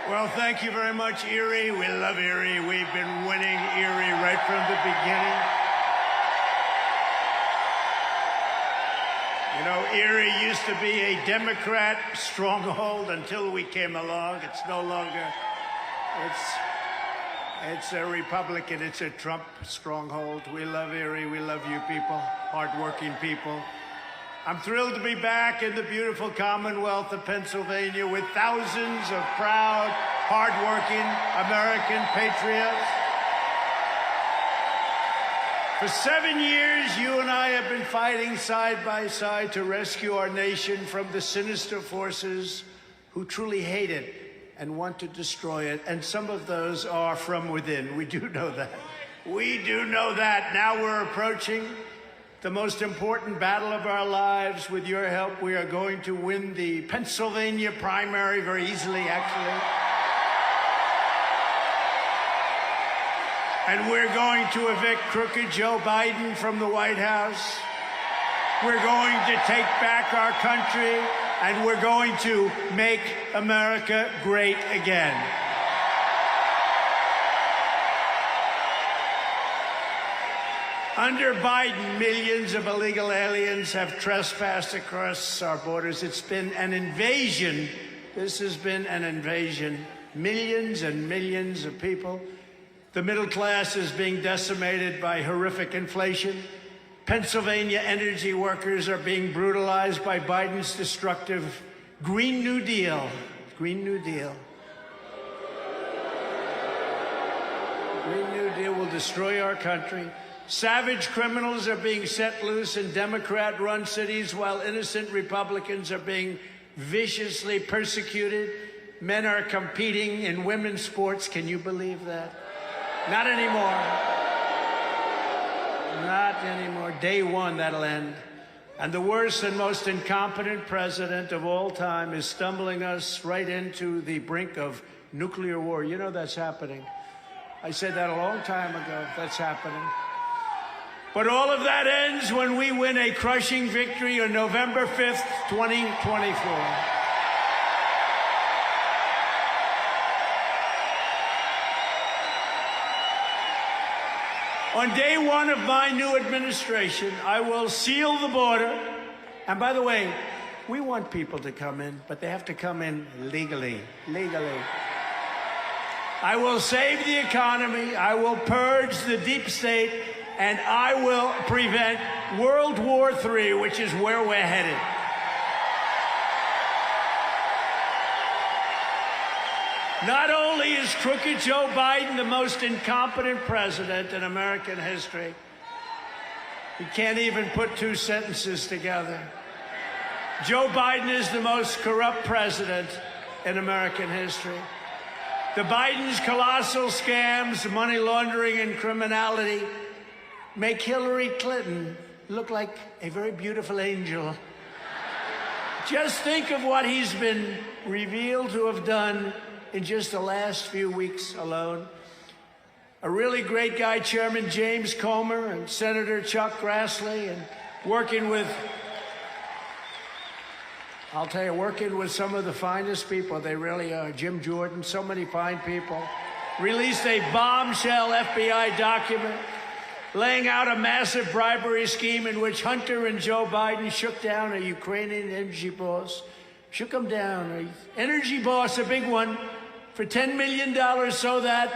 Well, thank you very much, Erie. We love Erie. We've been winning Erie right from the beginning. You know, Erie used to be a Democrat stronghold until we came along. It's no longer. It's a Republican. It's a Trump stronghold. We love Erie. We love you people, hardworking people. I'm thrilled to be back in the beautiful Commonwealth of Pennsylvania with thousands of proud, hardworking American patriots. For 7 years, you and I have been fighting side by side to rescue our nation from the sinister forces who truly hate it and want to destroy it. And some of those are from within. We do know that. We do know that. Now we're approaching the most important battle of our lives. With your help, we are going to win the Pennsylvania primary very easily, actually. And we're going to evict crooked Joe Biden from the White House. We're going to take back our country, and we're going to make America great again. Under Biden, millions of illegal aliens have trespassed across our borders. It's been an invasion. This has been an invasion. Millions and millions of people. The middle class is being decimated by horrific inflation. Pennsylvania energy workers are being brutalized by Biden's destructive Green New Deal. Green New Deal. Green New Deal will destroy our country. Savage criminals are being set loose in Democrat-run cities while innocent Republicans are being viciously persecuted. Men are competing in women's sports. Can you believe that? Not anymore. Not anymore. Day one, that'll end. And the worst and most incompetent president of all time is stumbling us right into the brink of nuclear war. You know that's happening. I said that a long time ago. That's happening. But all of that ends when we win a crushing victory on November 5th, 2024. On day one of my new administration, I will seal the border. And by the way, we want people to come in, but they have to come in legally. Legally. I will save the economy. I will purge the deep state. And I will prevent World War III, which is where we're headed. Not only is crooked Joe Biden the most incompetent president in American history, he can't even put two sentences together. Joe Biden is the most corrupt president in American history. The Biden's colossal scams, money laundering, and criminality make Hillary Clinton look like a very beautiful angel. Just think of what he's been revealed to have done in just the last few weeks alone. A really great guy, Chairman James Comer and Senator Chuck Grassley, and working with some of the finest people. They really are. Jim Jordan, so many fine people. Released a bombshell FBI document laying out a massive bribery scheme in which Hunter and Joe Biden shook down a Ukrainian energy boss. Shook him down. An energy boss, a big one, for $10 million so that,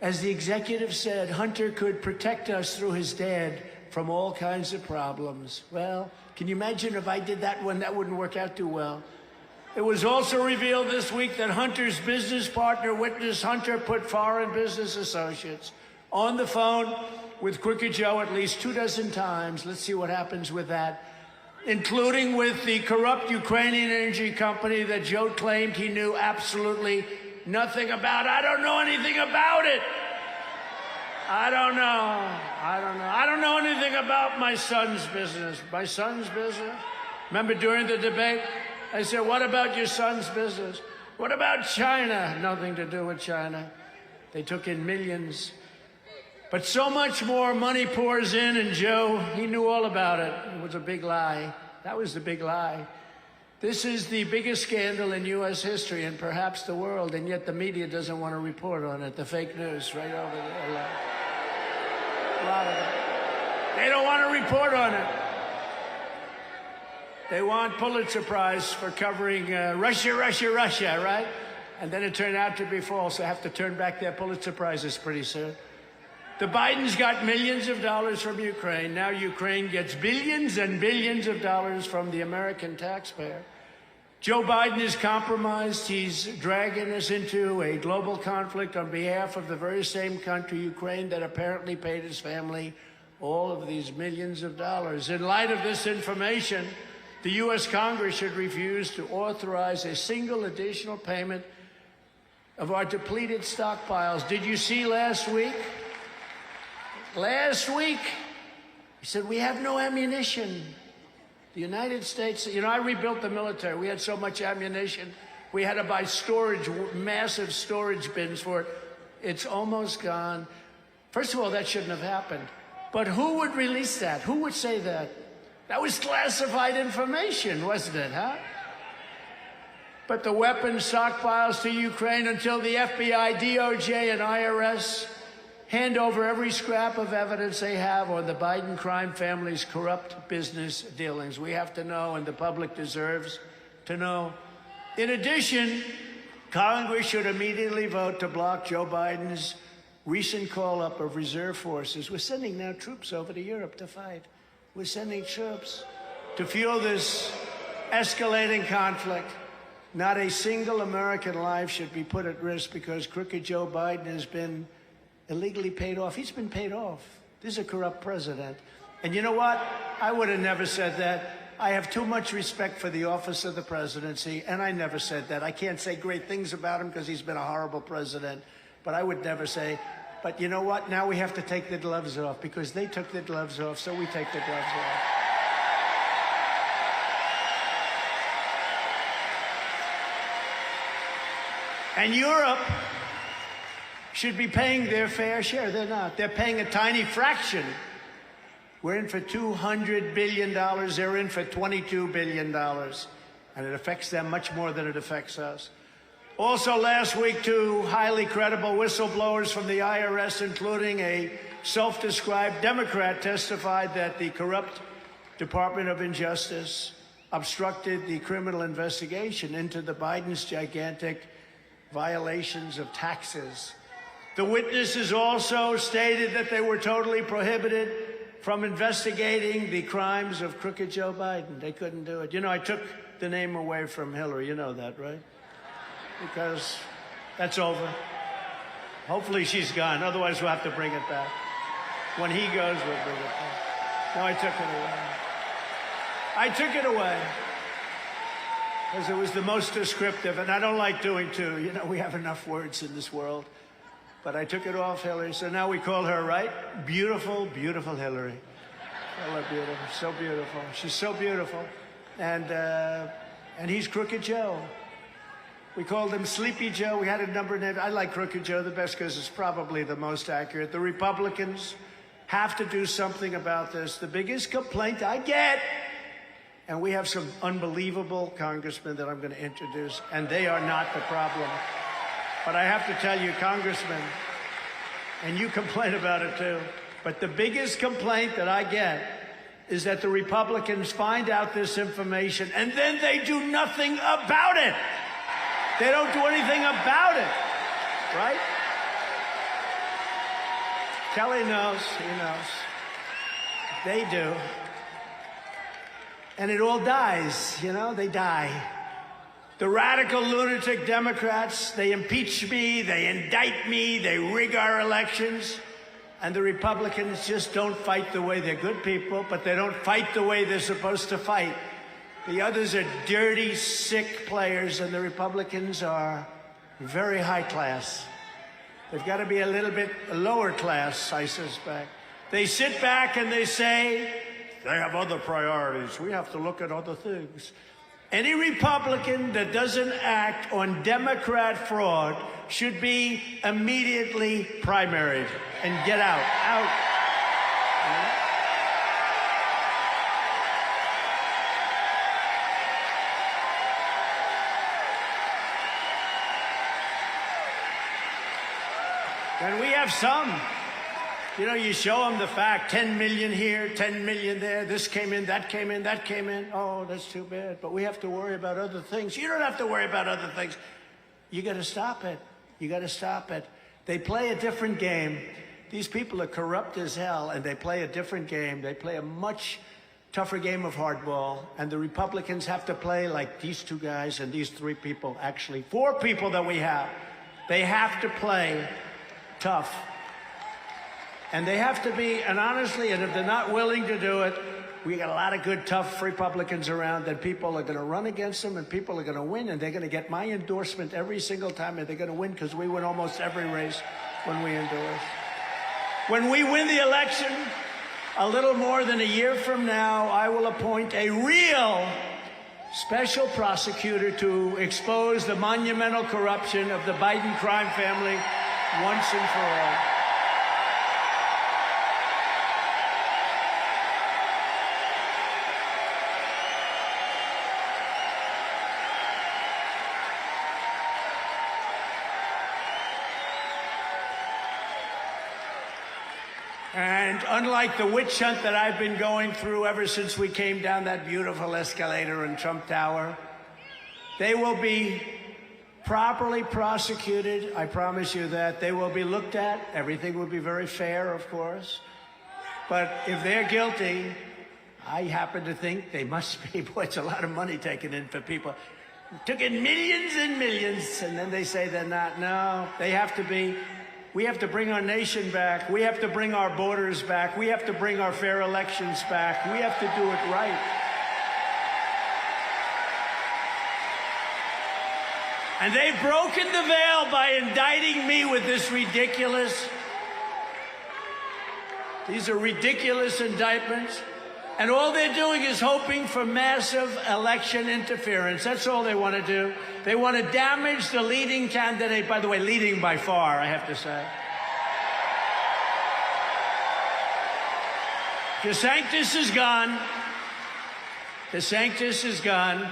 as the executive said, Hunter could protect us through his dad from all kinds of problems. Well, can you imagine if I did that one? That wouldn't work out too well. It was also revealed this week that Hunter's business partner witnessed Hunter put foreign business associates on the phone with Crooked Joe at least 24 times. Let's see what happens with that. Including with the corrupt Ukrainian energy company that Joe claimed he knew absolutely nothing about. I don't know anything about it. I don't know anything about my son's business. My son's business? Remember during the debate, I said, what about your son's business? What about China? Nothing to do with China. They took in millions. But so much more money pours in, and Joe, he knew all about it. It was a big lie. That was the big lie. This is the biggest scandal in U.S. history and perhaps the world, and yet the media doesn't want to report on it. The fake news right over there. A lot of it. They don't want to report on it. They want Pulitzer Prize for covering Russia, Russia, Russia, right? And then it turned out to be false. They have to turn back their Pulitzer Prizes pretty soon. The Bidens got millions of dollars from Ukraine. Now Ukraine gets billions and billions of dollars from the American taxpayer. Joe Biden is compromised. He's dragging us into a global conflict on behalf of the very same country, Ukraine, that apparently paid his family all of these millions of dollars. In light of this information, the U.S. Congress should refuse to authorize a single additional payment of our depleted stockpiles. Did you see last week? Last week, he said, we have no ammunition. The United States, you know, I rebuilt the military. We had so much ammunition. We had to buy storage, massive storage bins for it. It's almost gone. First of all, that shouldn't have happened. But who would release that? Who would say that? That was classified information, wasn't it, huh? But the weapons stockpiles to Ukraine until the FBI, DOJ, and IRS hand over every scrap of evidence they have on the Biden crime family's corrupt business dealings. We have to know, and the public deserves to know. In addition, Congress should immediately vote to block Joe Biden's recent call-up of reserve forces. We're sending now troops over to Europe to fight. We're sending troops to fuel this escalating conflict. Not a single American life should be put at risk because crooked Joe Biden has been illegally paid off. He's been paid off. This is a corrupt president. And you know what? I would have never said that. I have too much respect for the office of the presidency, and I never said that. I can't say great things about him because he's been a horrible president, but I would never say, but you know what? Now we have to take the gloves off because they took the gloves off, so we take the gloves off. And Europe should be paying their fair share. They're not. They're paying a tiny fraction. We're in for $200 billion. They're in for $22 billion. And it affects them much more than it affects us. Also last week, two highly credible whistleblowers from the IRS, including a self-described Democrat, testified that the corrupt Department of Justice obstructed the criminal investigation into the Biden's gigantic violations of taxes. The witnesses also stated that they were totally prohibited from investigating the crimes of crooked Joe Biden. They couldn't do it. You know, I took the name away from Hillary. You know that, right? Because that's over. Hopefully she's gone. Otherwise, we'll have to bring it back. When he goes, we'll bring it back. No, I took it away. I took it away because it was the most descriptive, and I don't like doing two. You know, we have enough words in this world. But I took it off Hillary, so now we call her, right? Beautiful, beautiful Hillary. Call her beautiful, so beautiful. She's so beautiful. And he's Crooked Joe. We called him Sleepy Joe. We had a number of names. I like Crooked Joe the best because it's probably the most accurate. The Republicans have to do something about this. The biggest complaint I get, and we have some unbelievable congressmen that I'm going to introduce, and they are not the problem. But I have to tell you, Congressman, and you complain about it too, but the biggest complaint that I get is that the Republicans find out this information and then they do nothing about it. They don't do anything about it, right? Kelly knows, he knows. They do. And it all dies, you know, they die. The radical lunatic Democrats, they impeach me, they indict me, they rig our elections. And the Republicans just don't fight the way they're good people, but they don't fight the way they're supposed to fight. The others are dirty, sick players, and the Republicans are very high class. They've got to be a little bit lower class, I suspect. They sit back and they say, they have other priorities. We have to look at other things. Any Republican that doesn't act on Democrat fraud should be immediately primaried and get out. Out. And we have some. You know, you show them the fact, 10 million here, 10 million there, this came in, that came in, that came in. Oh, that's too bad. But we have to worry about other things. You don't have to worry about other things. You got to stop it. You got to stop it. They play a different game. These people are corrupt as hell, and they play a different game. They play a much tougher game of hardball, and the Republicans have to play like these two guys and these three people, actually, four people that we have. They have to play tough. And they have to be, and honestly, and if they're not willing to do it, we got a lot of good, tough Republicans around, and people are going to run against them, and people are going to win, and they're going to get my endorsement every single time, and they're going to win because we win almost every race when we endorse. When we win the election, a little more than a year from now, I will appoint a real special prosecutor to expose the monumental corruption of the Biden crime family once and for all. And unlike the witch hunt that I've been going through ever since we came down that beautiful escalator in Trump Tower, they will be properly prosecuted. I promise you that. They will be looked at. Everything will be very fair, of course. But if they're guilty, I happen to think they must be. Boy, it's a lot of money taken in for people. Took in millions and millions, and then they say they're not. No, they have to be. We have to bring our nation back. We have to bring our borders back. We have to bring our fair elections back. We have to do it right. And they've broken the veil by indicting me with this ridiculous. These are ridiculous indictments. And all they're doing is hoping for massive election interference. That's all they want to do. They want to damage the leading candidate. By the way, leading by far, I have to say. DeSantis is gone. DeSantis is gone.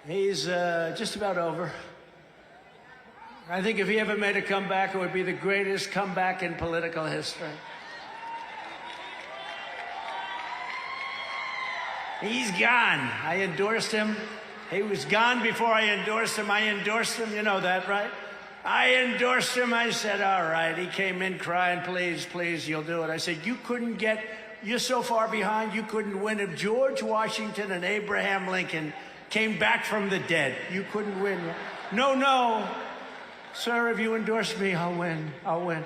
He's just about over. I think if he ever made a comeback, it would be the greatest comeback in political history. He's gone. I endorsed him. He was gone before I endorsed him. I endorsed him. You know that, right? I endorsed him. I said, all right. He came in crying, please, please, you'll do it. I said, you're so far behind, you couldn't win. If George Washington and Abraham Lincoln came back from the dead, you couldn't win. No. Sir, if you endorse me, I'll win. I'll win.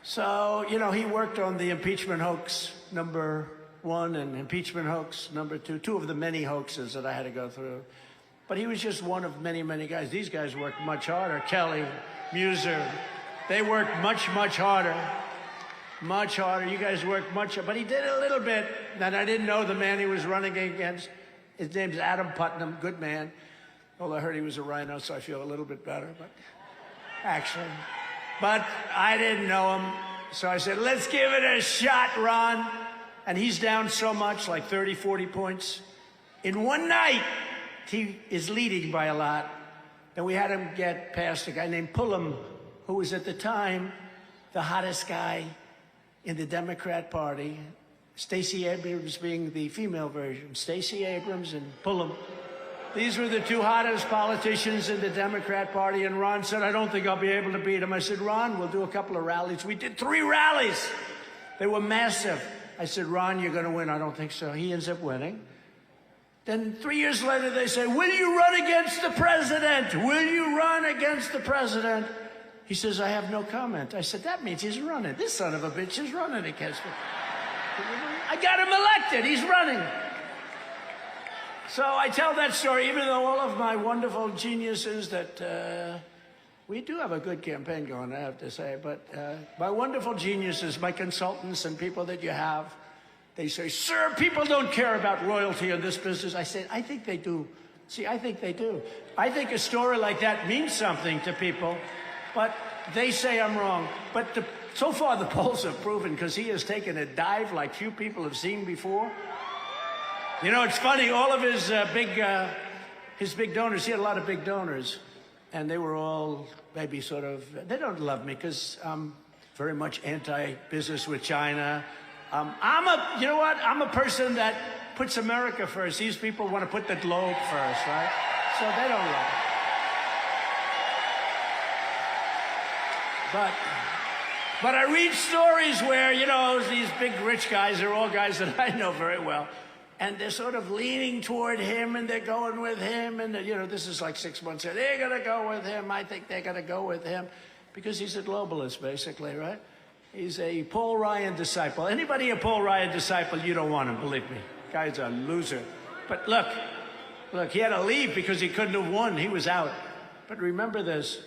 So, you know, he worked on the impeachment hoax #1 and impeachment hoax #2, two of the many hoaxes that I had to go through. But he was just one of many, many guys. These guys worked much harder. Kelly, Muser, they worked much, much harder. Much harder. You guys worked much harder. But he did a little bit that I didn't know the man he was running against. His name's Adam Putnam, good man. Well, I heard he was a rhino, so I feel a little bit better, but actually. But I didn't know him, so I said, let's give it a shot, Ron. And he's down so much, like 30, 40 points. In one night, he is leading by a lot. And we had him get past a guy named Pullum, who was at the time the hottest guy in the Democrat Party. Stacey Abrams being the female version. Stacey Abrams and Pullum. These were the two hottest politicians in the Democrat Party. And Ron said, I don't think I'll be able to beat him. I said, Ron, we'll do a couple of rallies. We did 3 rallies. They were massive. I said, Ron, you're going to win. I don't think so. He ends up winning. Then 3 years later, they say, will you run against the president? Will you run against the president? He says, I have no comment. I said, that means he's running. This son of a bitch is running against me. I got him elected. He's running. So I tell that story, even though all of my wonderful geniuses that we do have a good campaign going, I have to say, but my wonderful geniuses, my consultants and people that you have, they say, sir, people don't care about royalty in this business. I say, I think they do. See, I think they do. I think a story like that means something to people, but they say I'm wrong. But so far the polls have proven, because he has taken a dive like few people have seen before. You know, it's funny, all of his big donors, he had a lot of big donors. and they were all maybe sort of, they don't love me because I'm very much anti-business with China. You know what? I'm a person that puts America first. These people want to put the globe first, right? So they don't love it. But I read stories where, you know, these big rich guys, they're all guys that I know very well, and they're sort of leaning toward him, and they're going with him, and, you know, this is like 6 months ago. They're going to go with him. I think they're going to go with him because he's a globalist, basically, right? He's a Paul Ryan disciple. Anybody a Paul Ryan disciple, you don't want him, believe me. Guy's a loser. But look, he had to leave because he couldn't have won. He was out. But remember this,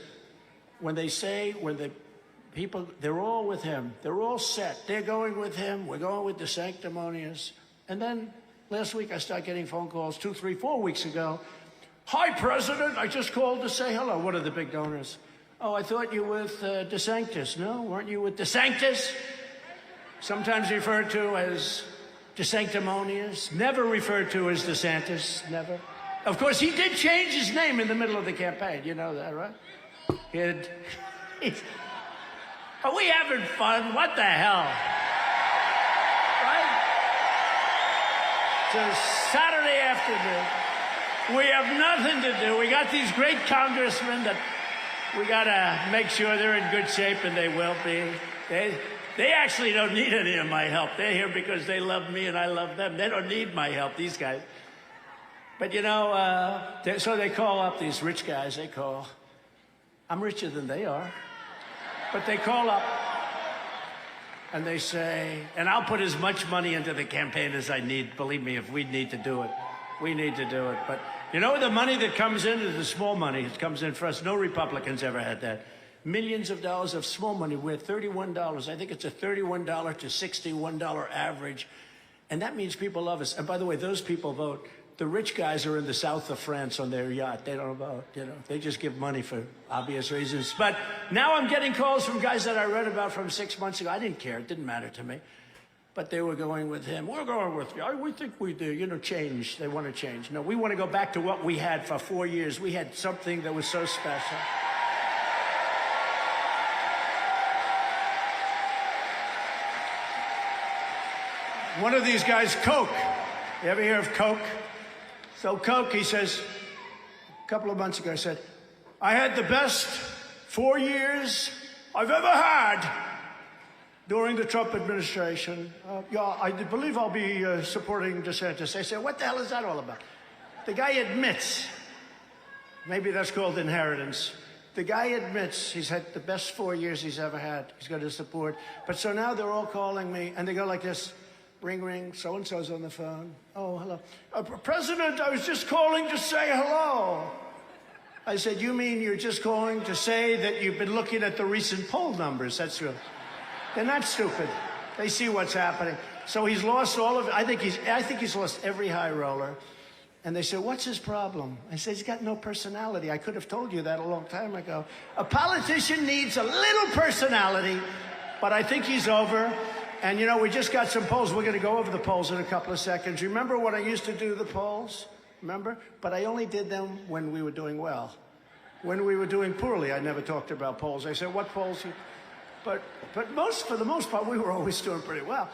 when the people, they're all with him. They're all set. They're going with him. We're going with the sanctimonious. And then last week I started getting phone calls 2, 3, 4 weeks ago. Hi, President. I just called to say hello. What are the big donors? Oh, I thought you were with DeSantis. No, weren't you with DeSantis? Sometimes referred to as the sanctimonious. Never referred to as DeSantis. Never. Of course, he did change his name in the middle of the campaign. You know that, right? Are we having fun? What the hell? Right? It's a Saturday afternoon. We have nothing to do. We got these great congressmen that we got to make sure they're in good shape, and they will be. They actually don't need any of my help. They're here because they love me and I love them. They don't need my help, these guys. But, you know, so they call up these rich guys. They call. I'm richer than they are. But they call up and they say, and I'll put as much money into the campaign as I need. Believe me, if we need to do it, we need to do it. But you know, the money that comes in is the small money. It comes in for us. No Republicans ever had that. Millions of dollars of small money. We're $31. I think it's a $31 to $61 average. And that means people love us. And by the way, those people vote. The rich guys are in the south of France on their yacht. They don't vote, you know. They just give money for obvious reasons. But now I'm getting calls from guys that I read about from 6 months ago. I didn't care. It didn't matter to me. But they were going with him. We're going with you. We think we do. You know, change. They want to change. No, we want to go back to what we had for 4 years. We had something that was so special. One of these guys, Coke. You ever hear of Coke? So Coke, he says, a couple of months ago, he said, I had the best 4 years I've ever had during the Trump administration. Yeah, I believe I'll be supporting DeSantis. They said, what the hell is that all about? The guy admits, maybe that's called inheritance. The guy admits he's had the best 4 years he's ever had. He's going to support. But so now they're all calling me, and they go like this. Ring, ring, so-and-so's on the phone. Oh, hello. President, I was just calling to say hello. I said, you mean you're just calling to say that you've been looking at the recent poll numbers? That's real. They're not stupid. They see what's happening. So he's lost all of it. I think he's lost every high roller. And they said, what's his problem? I said, he's got no personality. I could have told you that a long time ago. A politician needs a little personality, but I think he's over. And, you know, we just got some polls. We're going to go over the polls in a couple of seconds. Remember what I used to do, the polls? Remember? But I only did them when we were doing well. When we were doing poorly, I never talked about polls. I said, what polls? But for the most part, we were always doing pretty well.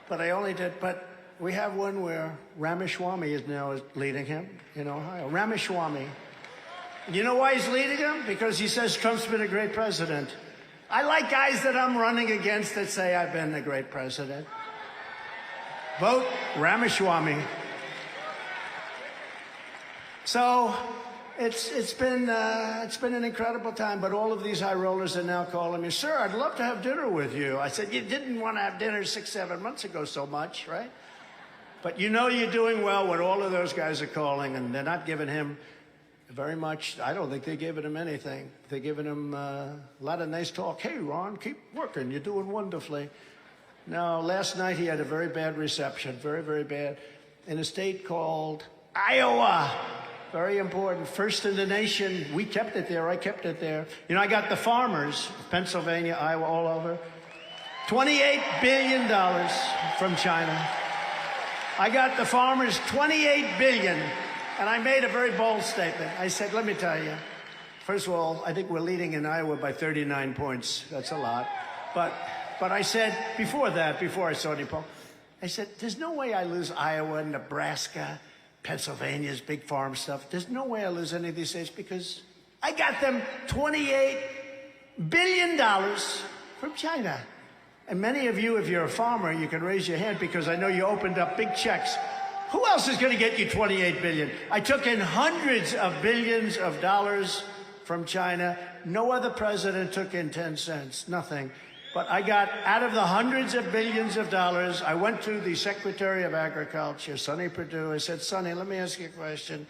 But I only did. But we have one where Ramaswamy is now leading him in Ohio. Ramaswamy. You know why he's leading him? Because he says Trump's been a great president. I like guys that I'm running against that say I've been a great president. Vote Ramaswamy. So it's been an incredible time, but all of these high rollers are now calling me, sir, I'd love to have dinner with you. I said, you didn't want to have dinner 6, 7 months ago so much, right? But you know you're doing well when all of those guys are calling, and they're not giving him very much. I don't think they're giving him anything. They're giving him a lot of nice talk. Hey, Ron, keep working. You're doing wonderfully. Now, last night he had a very bad reception, very, very bad, in a state called Iowa. Very important. First in the nation. We kept it there. I kept it there. You know, I got the farmers, Pennsylvania, Iowa, all over. $28 billion from China. I got the farmers $28 billion. And I made a very bold statement. I said, let me tell you, First of all, I think we're leading in Iowa by 39 points. That's a lot. But I said, before I saw any poll, I said, there's no way I lose Iowa, Nebraska, Pennsylvania's big farm stuff. There's no way I lose any of these states because I got them $28 billion from China. And many of you, if you're a farmer, you can raise your hand because I know you opened up big checks. Who else is going to get you $28 billion? I took in hundreds of billions of dollars from China. No other president took in 10 cents, nothing. But I got, out of the hundreds of billions of dollars, I went to the Secretary of Agriculture, Sonny Perdue. I said, Sonny, let me ask you a question.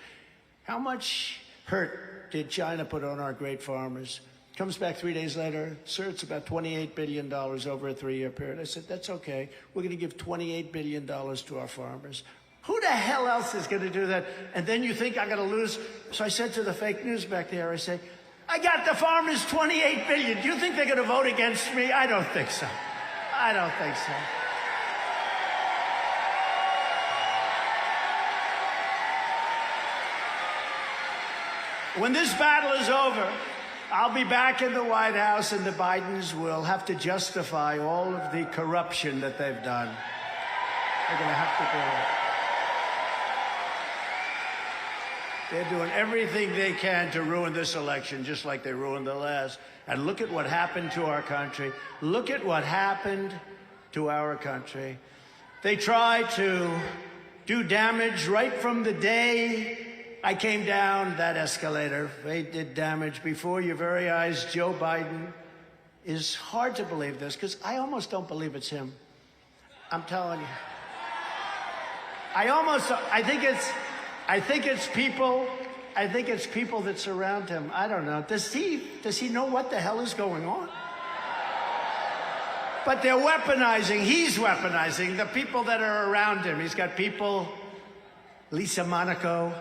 How much hurt did China put on our great farmers? Comes back 3 days later, sir, it's about $28 billion over a 3-year period. I said, that's okay. We're going to give $28 billion to our farmers. Who the hell else is going to do that? And then you think I'm going to lose? So I said to the fake news back there, I say, I got the farmers $28 billion. Do you think they're going to vote against me? I don't think so. I don't think so. When this battle is over, I'll be back in the White House and the Bidens will have to justify all of the corruption that they've done. They're going to have to do it. They're doing everything they can to ruin this election, just like they ruined the last. And look at what happened to our country. Look at what happened to our country. They tried to do damage right from the day I came down that escalator. They did damage before your very eyes. Joe Biden is hard to believe this, because I almost don't believe it's him. I'm telling you. I think it's people that surround him. I don't know. Does he know what the hell is going on? But they're weaponizing. He's weaponizing the people that are around him. He's got people, Lisa Monaco,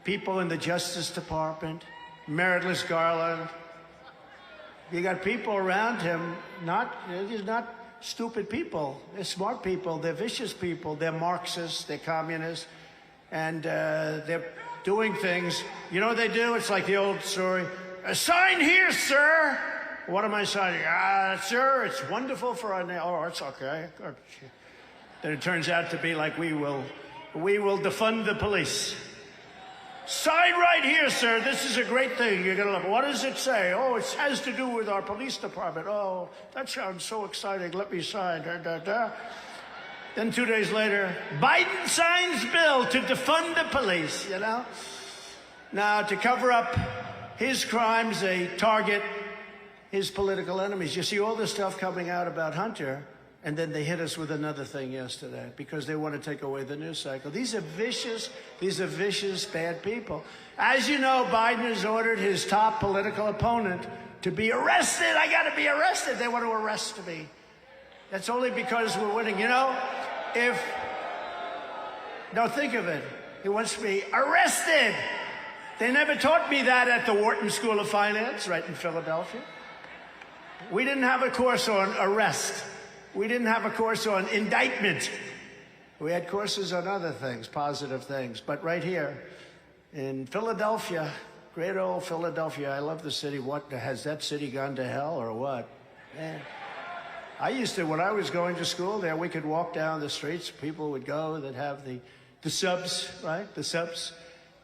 people in the Justice Department, Meritless Garland. You got people around him, they're not stupid people. They're smart people. They're vicious people. They're Marxists. They're communists. And they're doing things. You know what they do? It's like the old story. Sign here, sir. What am I signing? Sir, it's wonderful for our name. Oh, it's okay. Then it turns out to be like we will defund the police. Sign right here, sir. This is a great thing. You're going to love it. What does it say? Oh, it has to do with our police department. Oh, that sounds so exciting. Let me sign. Da, da, da. Then 2 days later, Biden signs bill to defund the police, you know? Now, to cover up his crimes, they target his political enemies. You see all this stuff coming out about Hunter, and then they hit us with another thing yesterday because they want to take away the news cycle. These are vicious, bad people. As you know, Biden has ordered his top political opponent to be arrested. I got to be arrested. They want to arrest me. That's only because we're winning. You know, now think of it. He wants me arrested. They never taught me that at the Wharton School of Finance, right in Philadelphia. We didn't have a course on arrest. We didn't have a course on indictment. We had courses on other things, positive things. But right here in Philadelphia, great old Philadelphia, I love the city. What, has that city gone to hell or what? Man. I used to, when I was going to school there, we could walk down the streets. People would go that have the subs, right? The subs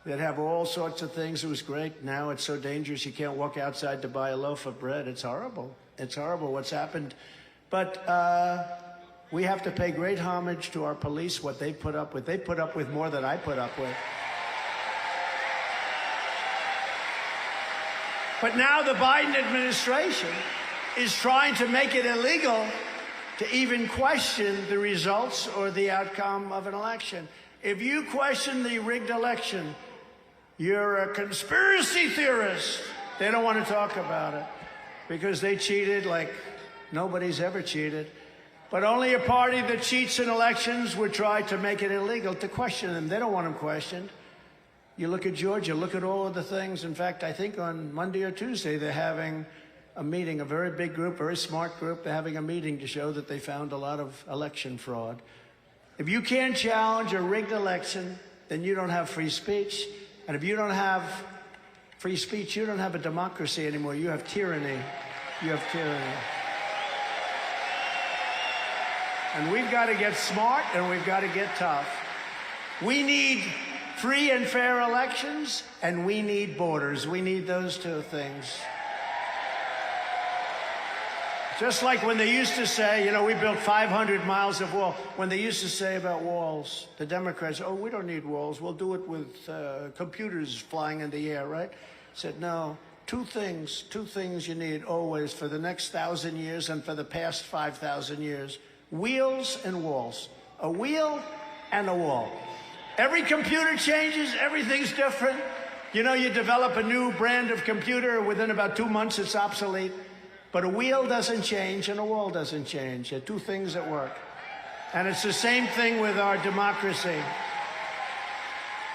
that have all sorts of things. It was great. Now it's so dangerous you can't walk outside to buy a loaf of bread. It's horrible. It's horrible what's happened. But we have to pay great homage to our police, what they put up with. They put up with more than I put up with. But now the Biden administration is trying to make it illegal to even question the results or the outcome of an election. If you question the rigged election, you're a conspiracy theorist. They don't want to talk about it because they cheated like nobody's ever cheated. But only a party that cheats in elections would try to make it illegal to question them. They don't want them questioned. You look at Georgia, look at all of the things. In fact, I think on Monday or Tuesday, they're having a meeting, a very big group, very smart group. They're having a meeting to show that they found a lot of election fraud. If you can't challenge a rigged election, then you don't have free speech. And if you don't have Free speech, you don't have a democracy anymore. You have tyranny. You have tyranny. And we've got to get smart and we've got to get tough. We need free and fair elections and we need borders. We need those two things. Just like when they used to say, you know, we built 500 miles of wall. When they used to say about walls, the Democrats, oh, we don't need walls. We'll do it with computers flying in the air, right? Said, no, two things you need always for the next 1,000 years and for the past 5,000 years. Wheels and walls. A wheel and a wall. Every computer changes, everything's different. You know, you develop a new brand of computer, within about 2 months it's obsolete. But a wheel doesn't change and a wall doesn't change. They're two things that work. And it's the same thing with our democracy.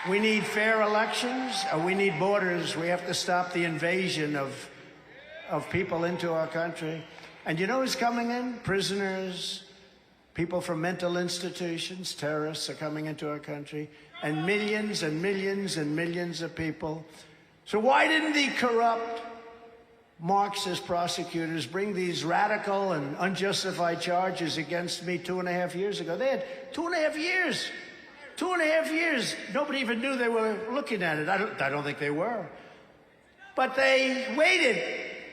We need fair elections, and we need borders. We have to stop the invasion of people into our country. And you know who's coming in? Prisoners, people from mental institutions, terrorists are coming into our country, and millions and millions and millions of people. So why didn't the corrupt Marxist prosecutors bring these radical and unjustified charges against me 2.5 years ago? They had 2.5 years. 2.5 years. Nobody even knew they were looking at it. I don't think they were. But they waited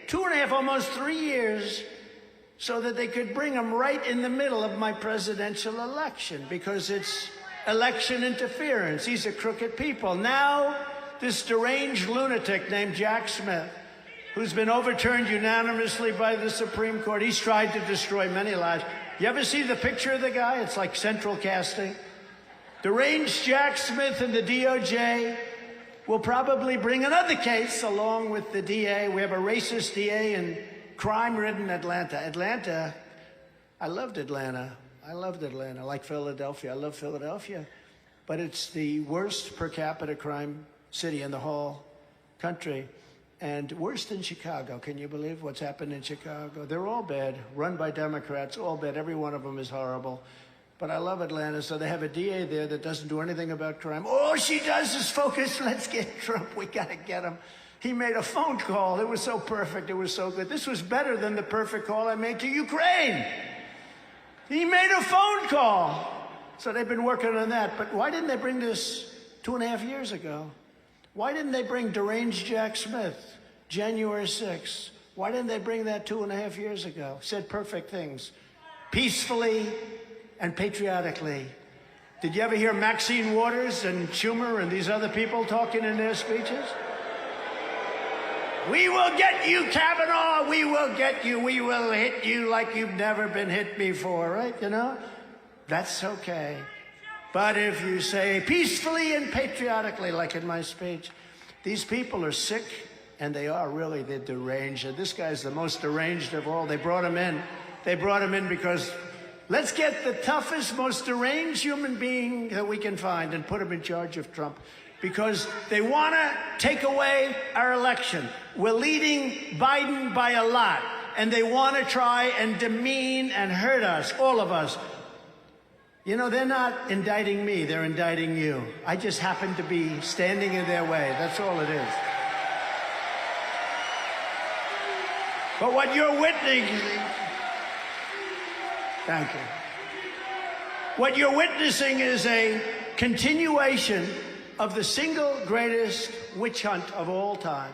2.5, almost 3 years, so that they could bring them right in the middle of my presidential election, because it's election interference. These are crooked people. Now, this deranged lunatic named Jack Smith, who's been overturned unanimously by the Supreme Court. He's tried to destroy many lives. You ever see the picture of the guy? It's like central casting. Deranged Jack Smith and the DOJ will probably bring another case along with the DA. We have a racist DA in crime-ridden Atlanta. Atlanta, I loved Atlanta. I loved Atlanta, like Philadelphia. I love Philadelphia. But it's the worst per capita crime city in the whole country. And worse than Chicago. Can you believe what's happened in Chicago? They're all bad, run by Democrats, all bad. Every one of them is horrible. But I love Atlanta, so they have a DA there that doesn't do anything about crime. All she does is focus, let's get Trump, we gotta get him. He made a phone call, it was so perfect, it was so good. This was better than the perfect call I made to Ukraine. He made a phone call. So they've been working on that, but why didn't they bring this 2.5 years ago? Why didn't they bring deranged Jack Smith, January 6th? Why didn't they bring that 2.5 years ago? Said perfect things, peacefully and patriotically. Did you ever hear Maxine Waters and Schumer and these other people talking in their speeches? We will get you, Kavanaugh, we will get you, we will hit you like you've never been hit before, right? You know? That's okay. But if you say peacefully and patriotically, like in my speech, these people are sick, and they are really, they're deranged. And this guy's the most deranged of all. They brought him in. They brought him in because let's get the toughest, most deranged human being that we can find and put him in charge of Trump. Because they want to take away our election. We're leading Biden by a lot. And they want to try and demean and hurt us, all of us. You know, they're not indicting me, they're indicting you. I just happen to be standing in their way. That's all it is. But what you're witnessing, thank you. What you're witnessing is a continuation of the single greatest witch hunt of all time.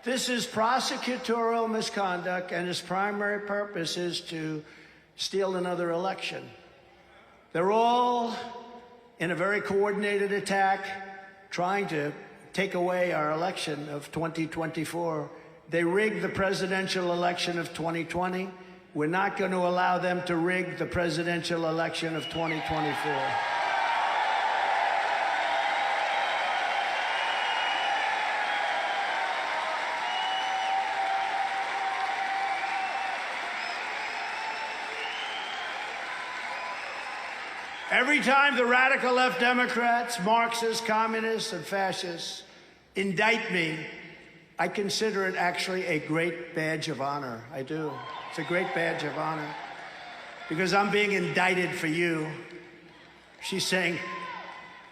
This is prosecutorial misconduct, and its primary purpose is to steal another election. They're all in a very coordinated attack, trying to take away our election of 2024. They rigged the presidential election of 2020. We're not going to allow them to rig the presidential election of 2024. Every time the radical left Democrats, Marxists, communists, and fascists indict me, I consider it actually a great badge of honor. I do. It's a great badge of honor. Because I'm being indicted for you. She's saying,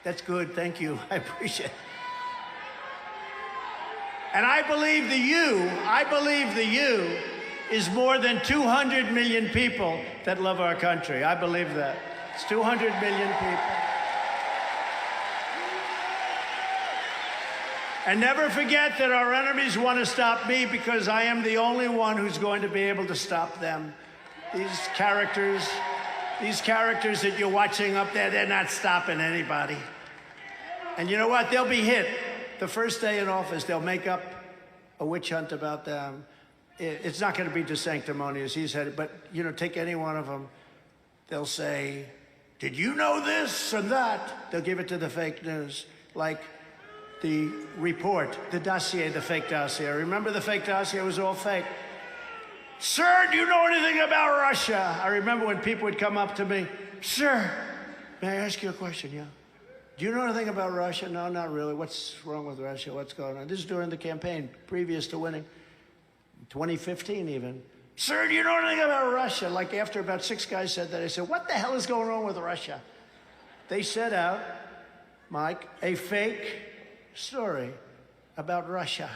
that's good, thank you, I appreciate it. And I believe the you is more than 200 million people that love our country. I believe that. It's 200 million people. And never forget that our enemies want to stop me because I am the only one who's going to be able to stop them. These characters that you're watching up there, they're not stopping anybody. And you know what? They'll be hit. The first day in office, they'll make up a witch hunt about them. It's not going to be sanctimonious, he said it, but, you know, take any one of them. They'll say, did you know this and that? They'll give it to the fake news, like the report, the dossier, the fake dossier. Remember the fake dossier? It was all fake. Sir, do you know anything about Russia? I remember when people would come up to me, sir, may I ask you a question? Yeah. Do you know anything about Russia? No, not really. What's wrong with Russia? What's going on? This is during the campaign, previous to winning, 2015 even. Sir, do you know anything about Russia? Like after about 6 guys said that, I said, what the hell is going on with Russia? They set out, Mike, a fake story about Russia.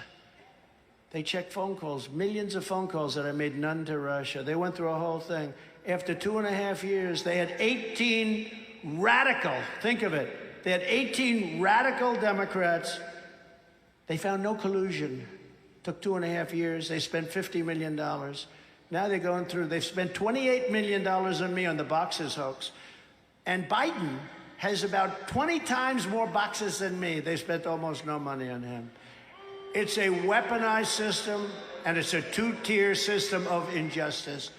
They checked phone calls, millions of phone calls that I made, none to Russia. They went through a whole thing. After 2.5 years, they had 18 radical, think of it, they had 18 radical Democrats. They found no collusion. Took 2.5 years. They spent $50 million. Now they're going through, they've spent $28 million on me on the boxes hoax. And Biden has about 20 times more boxes than me. They spent almost no money on him. It's a weaponized system, and it's a two-tier system of injustice.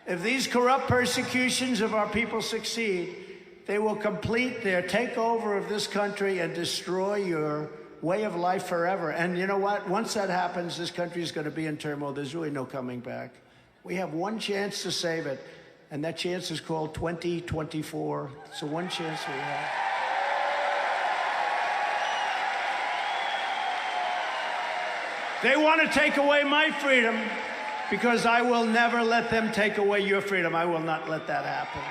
If these corrupt persecutions of our people succeed, they will complete their takeover of this country and destroy your way of life forever. And you know what? Once that happens, this country is going to be in turmoil. There's really no coming back. We have one chance to save it, and that chance is called 2024. It's the one chance we have. They want to take away my freedom because I will never let them take away your freedom. I will not let that happen.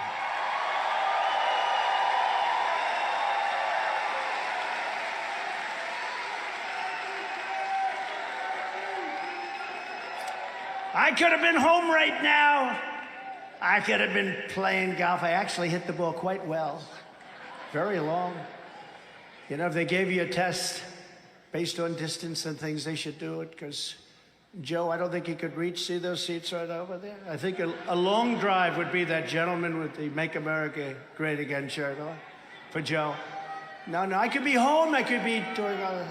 I could have been home right now. I could have been playing golf. I actually hit the ball quite well. Very long. You know, if they gave you a test based on distance and things, they should do it, because Joe, I don't think he could reach. See those seats right over there? I think a long drive would be that gentleman with the Make America Great Again shirt on for Joe. No, I could be home. I could be doing other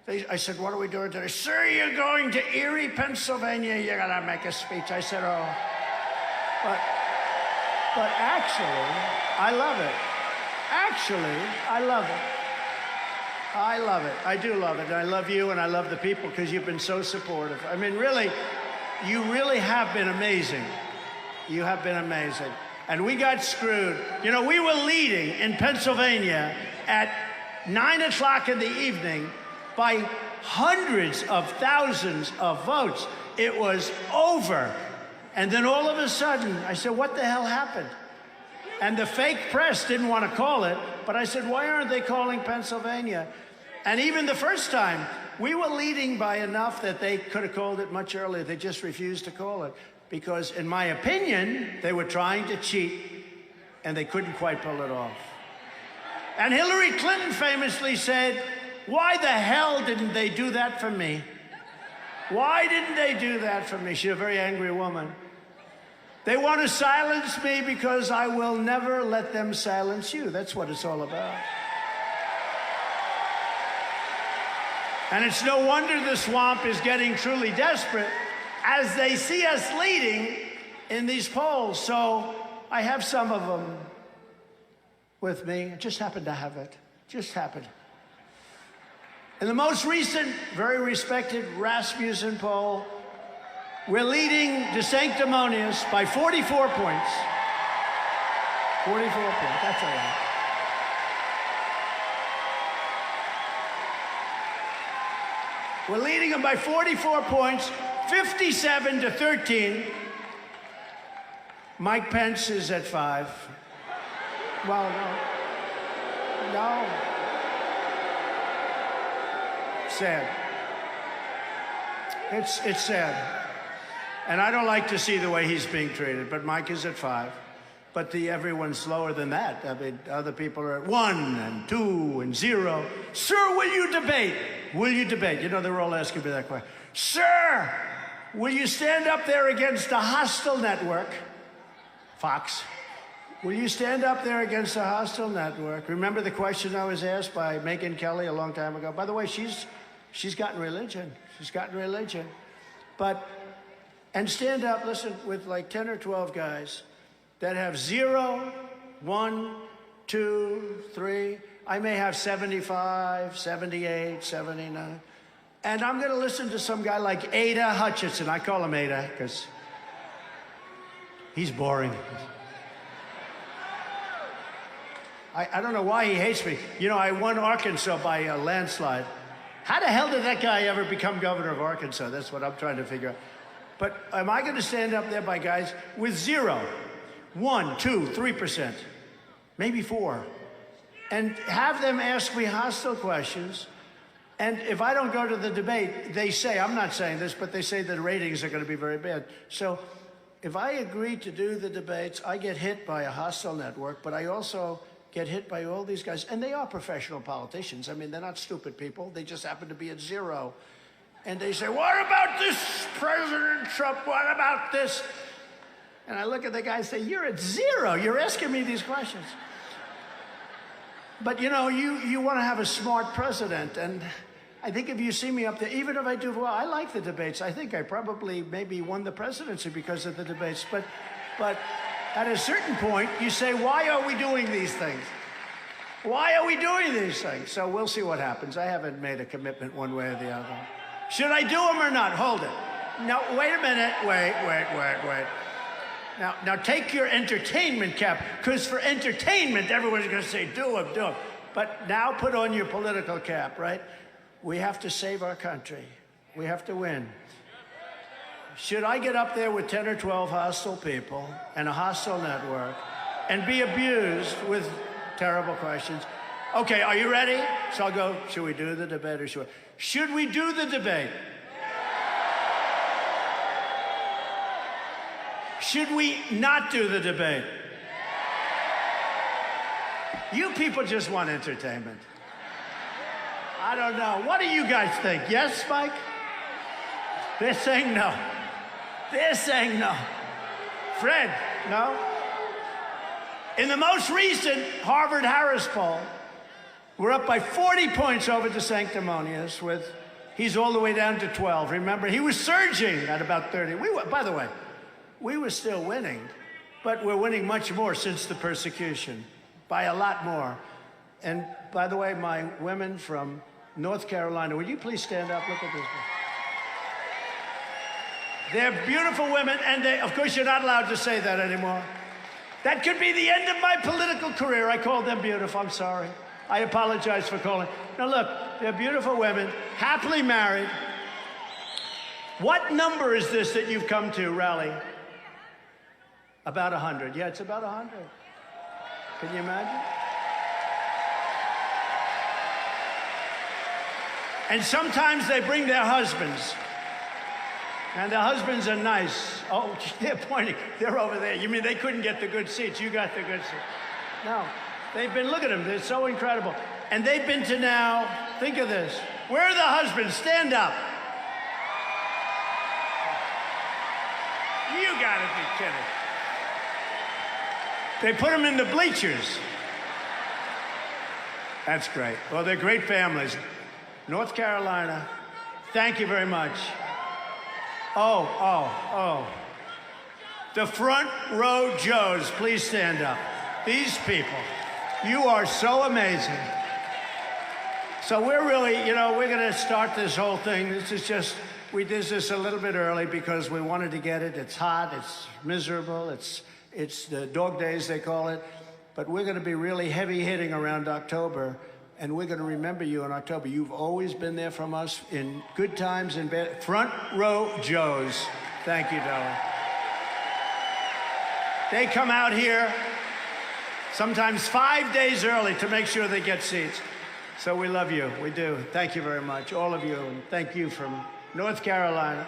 things. I said, what are we doing today? Sir, you're going to Erie, Pennsylvania. You're going to make a speech. I said, oh. But actually, I love it. Actually, I love it. I love it. I do love it. And I love you, and I love the people, because you've been so supportive. I mean, really, you really have been amazing. You have been amazing. And we got screwed. You know, we were leading in Pennsylvania at 9 o'clock in the evening by hundreds of thousands of votes. It was over. And then all of a sudden, I said, what the hell happened? And the fake press didn't want to call it, but I said, why aren't they calling Pennsylvania? And even the first time, we were leading by enough that they could have called it much earlier. They just refused to call it because, in my opinion, they were trying to cheat, and they couldn't quite pull it off. And Hillary Clinton famously said, why the hell didn't they do that for me? Why didn't they do that for me? She's a very angry woman. They want to silence me because I will never let them silence you. That's what it's all about. And it's no wonder the swamp is getting truly desperate as they see us leading in these polls. So I have some of them with me. I just happen to have it. Just happened. In the most recent, very respected Rasmussen poll, we're leading DeSanctimonious by 44 points. 44 points, that's all right. We're leading them by 44 points, 57-13. Mike Pence is at 5. Well, no. Sad. It's sad. And I don't like to see the way he's being treated, but Mike is at 5. But everyone's lower than that. I mean, other people are at 1 and 2 and 0. Sir, will you debate? Will you debate? You know, they're all asking me that question. Sir, will you stand up there against a hostile network? Fox. Will you stand up there against a hostile network? Remember the question I was asked by Megyn Kelly a long time ago? By the way, she's gotten religion. She's gotten religion. And stand up, listen, with like 10 or 12 guys that have 0, 1, 2, 3. I may have 75, 78, 79. And I'm going to listen to some guy like Ada Hutchinson. I call him Ada because he's boring. I don't know why he hates me. You know, I won Arkansas by a landslide. How the hell did that guy ever become governor of Arkansas? That's what I'm trying to figure out. But am I going to stand up there by guys with 0, 1, 2, 3%, maybe 4, and have them ask me hostile questions? And if I don't go to the debate, they say, I'm not saying this, but they say that the ratings are going to be very bad. So if I agree to do the debates, I get hit by a hostile network, but I also get hit by all these guys. And they are professional politicians. I mean, they're not stupid people. They just happen to be at 0. And they say, what about this, President Trump? What about this? And I look at the guy and say, you're at 0. You're asking me these questions. But, you know, you want to have a smart president. And I think if you see me up there, even if I do well, I like the debates. I think I probably maybe won the presidency because of the debates. But at a certain point, you say, why are we doing these things? Why are we doing these things? So we'll see what happens. I haven't made a commitment one way or the other. Should I do them or not? Hold it. No, wait a minute. Wait. Now take your entertainment cap, because for entertainment, everyone's going to say, do them. But now put on your political cap, right? We have to save our country. We have to win. Should I get up there with 10 or 12 hostile people and a hostile network and be abused with terrible questions? Okay, are you ready? So I'll go, should we do the debate or should we do the debate? Should we not do the debate? You people just want entertainment. I don't know. What do you guys think? Yes, Mike? They're saying no. They're saying no. Fred, no? In the most recent Harvard-Harris poll, we're up by 40 points over the sanctimonious he's all the way down to 12. Remember, he was surging at about 30. By the way, we were still winning, but we're winning much more since the persecution, by a lot more. And by the way, my women from North Carolina, would you please stand up? Look at this. They're beautiful women, and of course, you're not allowed to say that anymore. That could be the end of my political career. I called them beautiful. I'm sorry. I apologize for calling. Now, look, they're beautiful women, happily married. What number is this that you've come to, Rally? About 100. Yeah, it's about 100. Can you imagine? And sometimes they bring their husbands. And the husbands are nice. Oh, they're pointing. They're over there. You mean they couldn't get the good seats? You got the good seats. No. They've been, look at them. They're so incredible. And they've been to now, think of this. Where are the husbands? Stand up. You gotta be kidding. They put them in the bleachers. That's great. Well, they're great families. North Carolina, thank you very much. Oh. The front row Joes, please stand up. These people, you are so amazing. So we're really, we're going to start this whole thing. This is just, we did this a little bit early because we wanted to get it. It's hot, it's miserable, it's the dog days, they call it. But we're going to be really heavy hitting around October. And we're going to remember you in October. You've always been there from us in good times and bad. Front row Joes. Thank you, darling. They come out here sometimes 5 days early to make sure they get seats. So we love you. We do. Thank you very much, all of you. And thank you from North Carolina.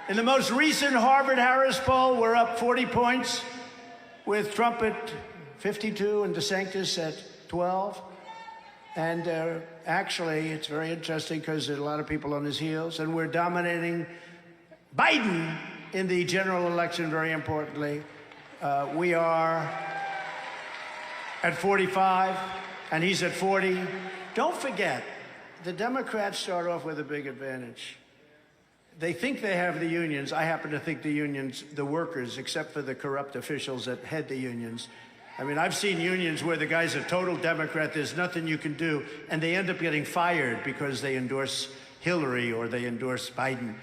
In the most recent Harvard-Harris poll, we're up 40 points with Trump at 52 and DeSantis at 12. And actually, it's very interesting because there's a lot of people on his heels, and we're dominating Biden in the general election, very importantly. We are at 45, and he's at 40. Don't forget, the Democrats start off with a big advantage. They think they have the unions. I happen to think the unions, the workers, except for the corrupt officials that head the unions. I mean, I've seen unions where the guy's a total Democrat, there's nothing you can do, and they end up getting fired because they endorse Hillary or they endorse Biden.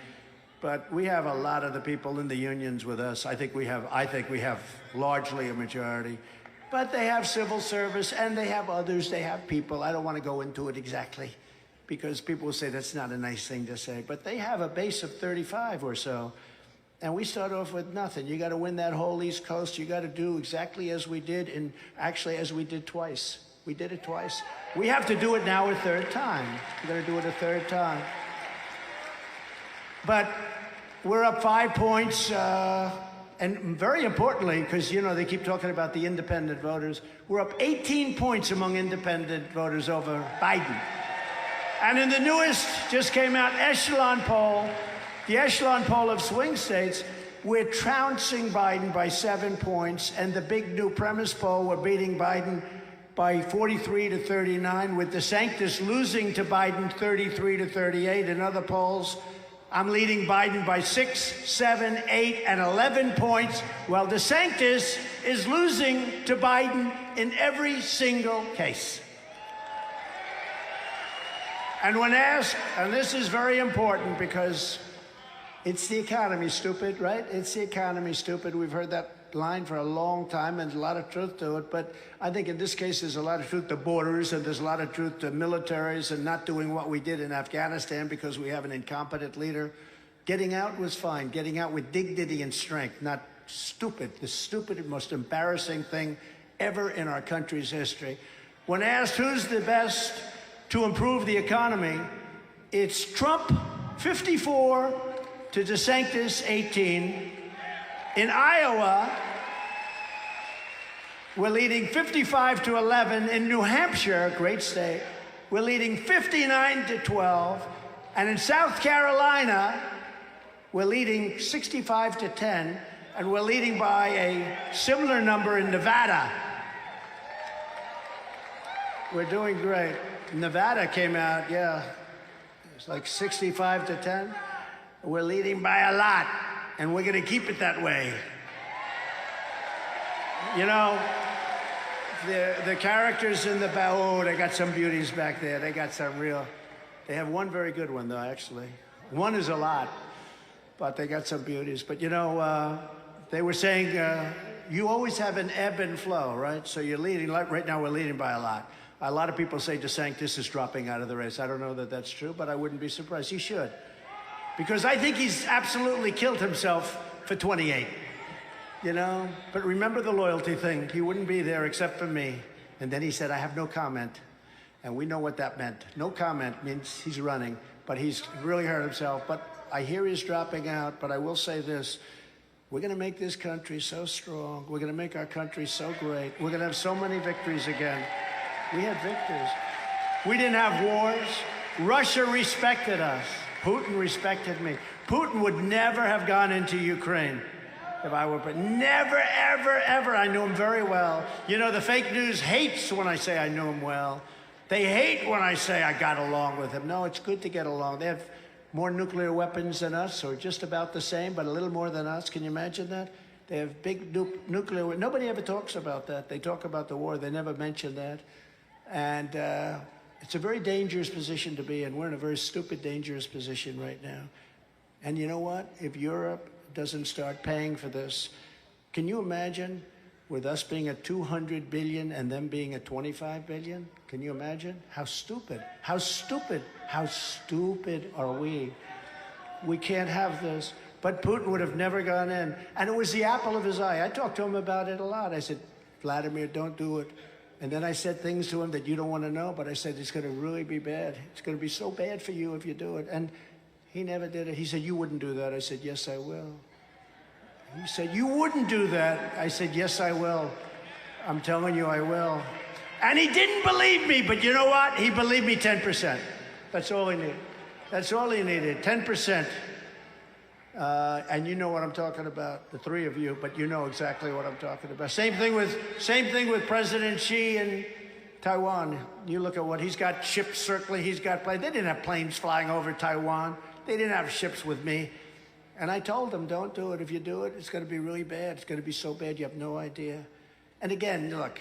But we have a lot of the people in the unions with us. I think we have largely a majority. But they have civil service, and they have others. They have people. I don't want to go into it exactly, because people will say that's not a nice thing to say. But they have a base of 35 or so. And we start off with nothing. You got to win that whole East Coast. You got to do exactly as we did, and actually as we did twice. We did it twice. We have to do it now a third time. We got to do it a third time. But we're up 5 points, and very importantly, because, you know, they keep talking about the independent voters, we're up 18 points among independent voters over Biden. And in the newest, just came out, echelon poll, the echelon poll of swing states, we're trouncing Biden by 7 points, and the big new premise poll, we're beating Biden by 43 to 39, with DeSantis losing to Biden 33 to 38. In other polls, I'm leading Biden by 6, 7, 8, and 11 points, while DeSantis is losing to Biden in every single case. And when asked, and this is very important because it's the economy, stupid, right? It's the economy, stupid. We've heard that line for a long time, and there's a lot of truth to it. But I think in this case, there's a lot of truth to borders, and there's a lot of truth to militaries and not doing what we did in Afghanistan because we have an incompetent leader. Getting out was fine. Getting out with dignity and strength, not stupid. The stupid, most embarrassing thing ever in our country's history. When asked who's the best to improve the economy, it's Trump, 54, to DeSantis, 18. In Iowa, we're leading 55 to 11. In New Hampshire, great state, we're leading 59 to 12. And in South Carolina, we're leading 65 to 10. And we're leading by a similar number in Nevada. We're doing great. Nevada came out, yeah, it's like 65 to 10. We're leading by a lot, and we're going to keep it that way. You know, the characters in the back, oh, they got some beauties back there. They got some real, they have one very good one, though, actually. One is a lot, but they got some beauties. But, you know, they were saying you always have an ebb and flow, right? So you're leading, like right now we're leading by a lot. A lot of people say DeSantis is dropping out of the race. I don't know that that's true, but I wouldn't be surprised. He should. Because I think he's absolutely killed himself for 28, you know? But remember the loyalty thing. He wouldn't be there except for me. And then he said, I have no comment. And we know what that meant. No comment means he's running, but he's really hurt himself. But I hear he's dropping out, but I will say this. We're going to make this country so strong. We're going to make our country so great. We're going to have so many victories again. We had victories. We didn't have wars. Russia respected us. Putin respected me. Putin would never have gone into Ukraine if I were, but never, ever, ever. I knew him very well. You know, the fake news hates when I say I knew him well. They hate when I say I got along with him. No, it's good to get along. They have more nuclear weapons than us, or just about the same, but a little more than us. Can you imagine that? They have big nuclear. Nobody ever talks about that. They talk about the war. They never mention that. And it's a very dangerous position to be in. We're in a very stupid, dangerous position right now. And you know what? If Europe doesn't start paying for this, can you imagine with us being at 200 billion and them being at 25 billion? Can you imagine? How stupid, how stupid, how stupid are we? We can't have this. But Putin would have never gone in. And it was the apple of his eye. I talked to him about it a lot. I said, Vladimir, don't do it. And then I said things to him that you don't want to know, but I said, it's going to really be bad. It's going to be so bad for you if you do it. And He never did it. He said, you wouldn't do that. I said, yes, I will. He said, you wouldn't do that. I said, yes, I will. I'm telling you, I will. And he didn't believe me, but you know what? He believed me 10%. That's all he needed. That's all he needed, 10%. And you know what I'm talking about, the three of you, but you know exactly what I'm talking about. Same thing with President Xi in Taiwan. You look at what he's got, ships circling, he's got planes. They didn't have planes flying over Taiwan. They didn't have ships with me. And I told them, don't do it. If you do it, it's going to be really bad. It's going to be so bad you have no idea. And again, look,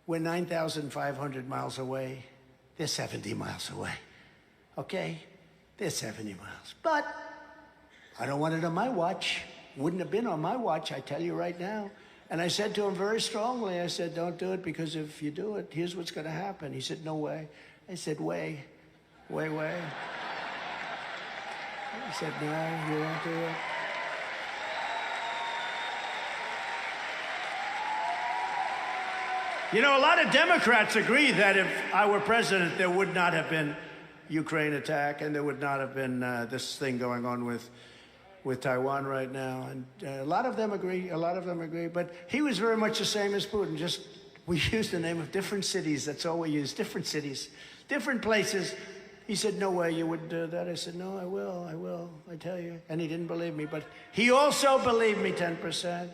we're 9,500 miles away. They're 70 miles away. Okay? They're 70 miles. But I don't want it on my watch. Wouldn't have been on my watch, I tell you right now. And I said to him very strongly, I said, don't do it, because if you do it, here's what's going to happen. He said, no way. I said, way. He said, no, you won't do it. You know, a lot of Democrats agree that if I were president, there would not have been Ukraine attack, and there would not have been this thing going on with Taiwan right now. And a lot of them agree, but he was very much the same as Putin. Just, we used the name of different cities, that's all we used, different cities, different places. He said, no way you wouldn't do that. I said, no, I will, I tell you. And he didn't believe me, but he also believed me 10%.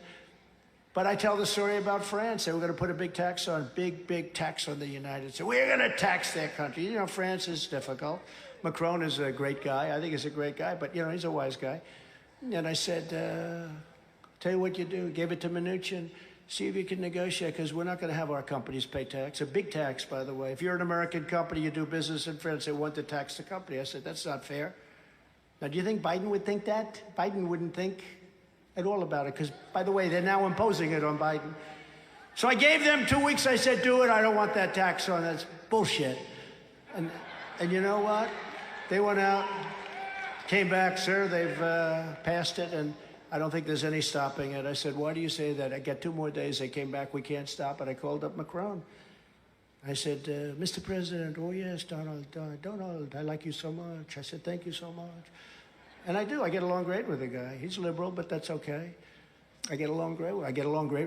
But I tell the story about France. They were going to put a big tax on, big tax on the United States. We're going to tax their country. You know, France is difficult. Macron is a great guy. I think he's a great guy, but, you know, he's a wise guy. And I said, tell you what you do. Gave it to Mnuchin. See if you can negotiate, because we're not going to have our companies pay tax. A big tax, by the way. If you're an American company, you do business in France, they want to tax the company. I said, that's not fair. Now, do you think Biden would think that? Biden wouldn't think at all about it, because, by the way, they're now imposing it on Biden. So I gave them 2 weeks. I said, do it. I don't want that tax on. That's bullshit. And you know what? They went out, came back, sir. They've passed it, and I don't think there's any stopping it. I said, why do you say that? I got 2 more days. They came back. We can't stop it. I called up Macron. I said, Mr. President, oh, yes, Donald, I like you so much. I said, thank you so much. And I do. I get along great with the guy. He's liberal, but that's okay. I get along great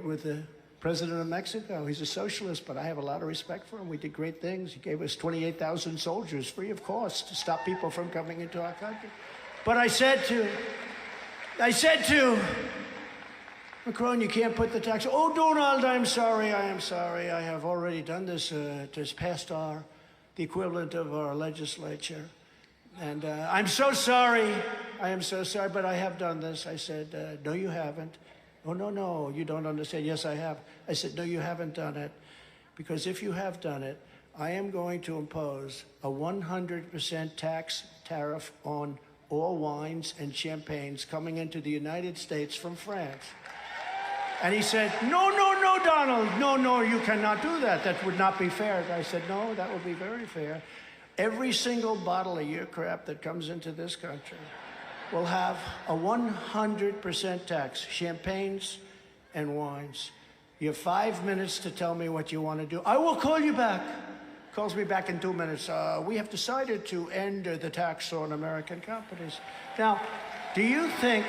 with the president of Mexico. He's a socialist, but I have a lot of respect for him. We did great things. He gave us 28,000 soldiers free of cost to stop people from coming into our country. But I said to Macron, you can't put the tax. Oh, Donald, I'm sorry. I have already done this. It's passed the equivalent of our legislature. And I'm so sorry. I am so sorry, but I have done this. I said, no, you haven't. Oh, no, you don't understand. Yes, I have. I said, no, you haven't done it. Because if you have done it, I am going to impose a 100% tax tariff on all wines and champagnes coming into the United States from France. And he said, no, Donald. No, you cannot do that. That would not be fair. I said, no, that would be very fair. Every single bottle of your crap that comes into this country will have a 100% tax, champagnes and wines. You have 5 minutes to tell me what you want to do. I will call you back. Calls me back in 2 minutes. We have decided to end the tax on American companies. Now, do you think...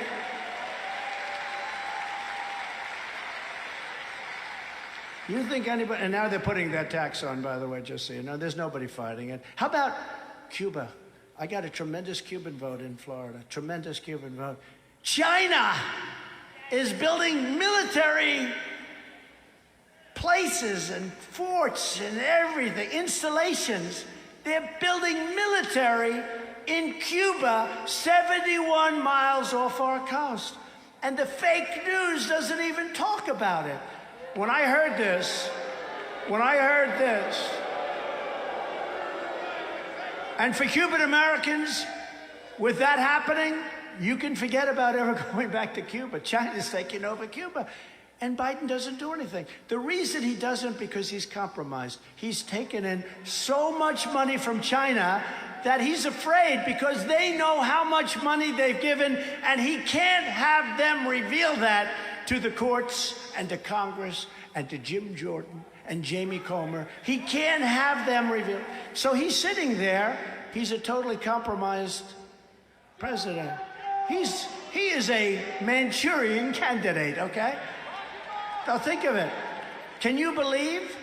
You think anybody, and now they're putting that tax on, by the way, just so you know, there's nobody fighting it. How about Cuba? I got a tremendous Cuban vote in Florida, tremendous Cuban vote. China is building military places and forts and everything, installations. They're building military in Cuba, 71 miles off our coast. And the fake news doesn't even talk about it. When I heard this, and for Cuban Americans, with that happening, you can forget about ever going back to Cuba. China's taking over Cuba. And Biden doesn't do anything. The reason he doesn't, because he's compromised. He's taken in so much money from China that he's afraid, because they know how much money they've given, and he can't have them reveal that to the courts and to Congress and to Jim Jordan and Jamie Comer. He can't have them reveal. So he's sitting there. He's a totally compromised president. He is a Manchurian candidate, okay? Now think of it. Can you believe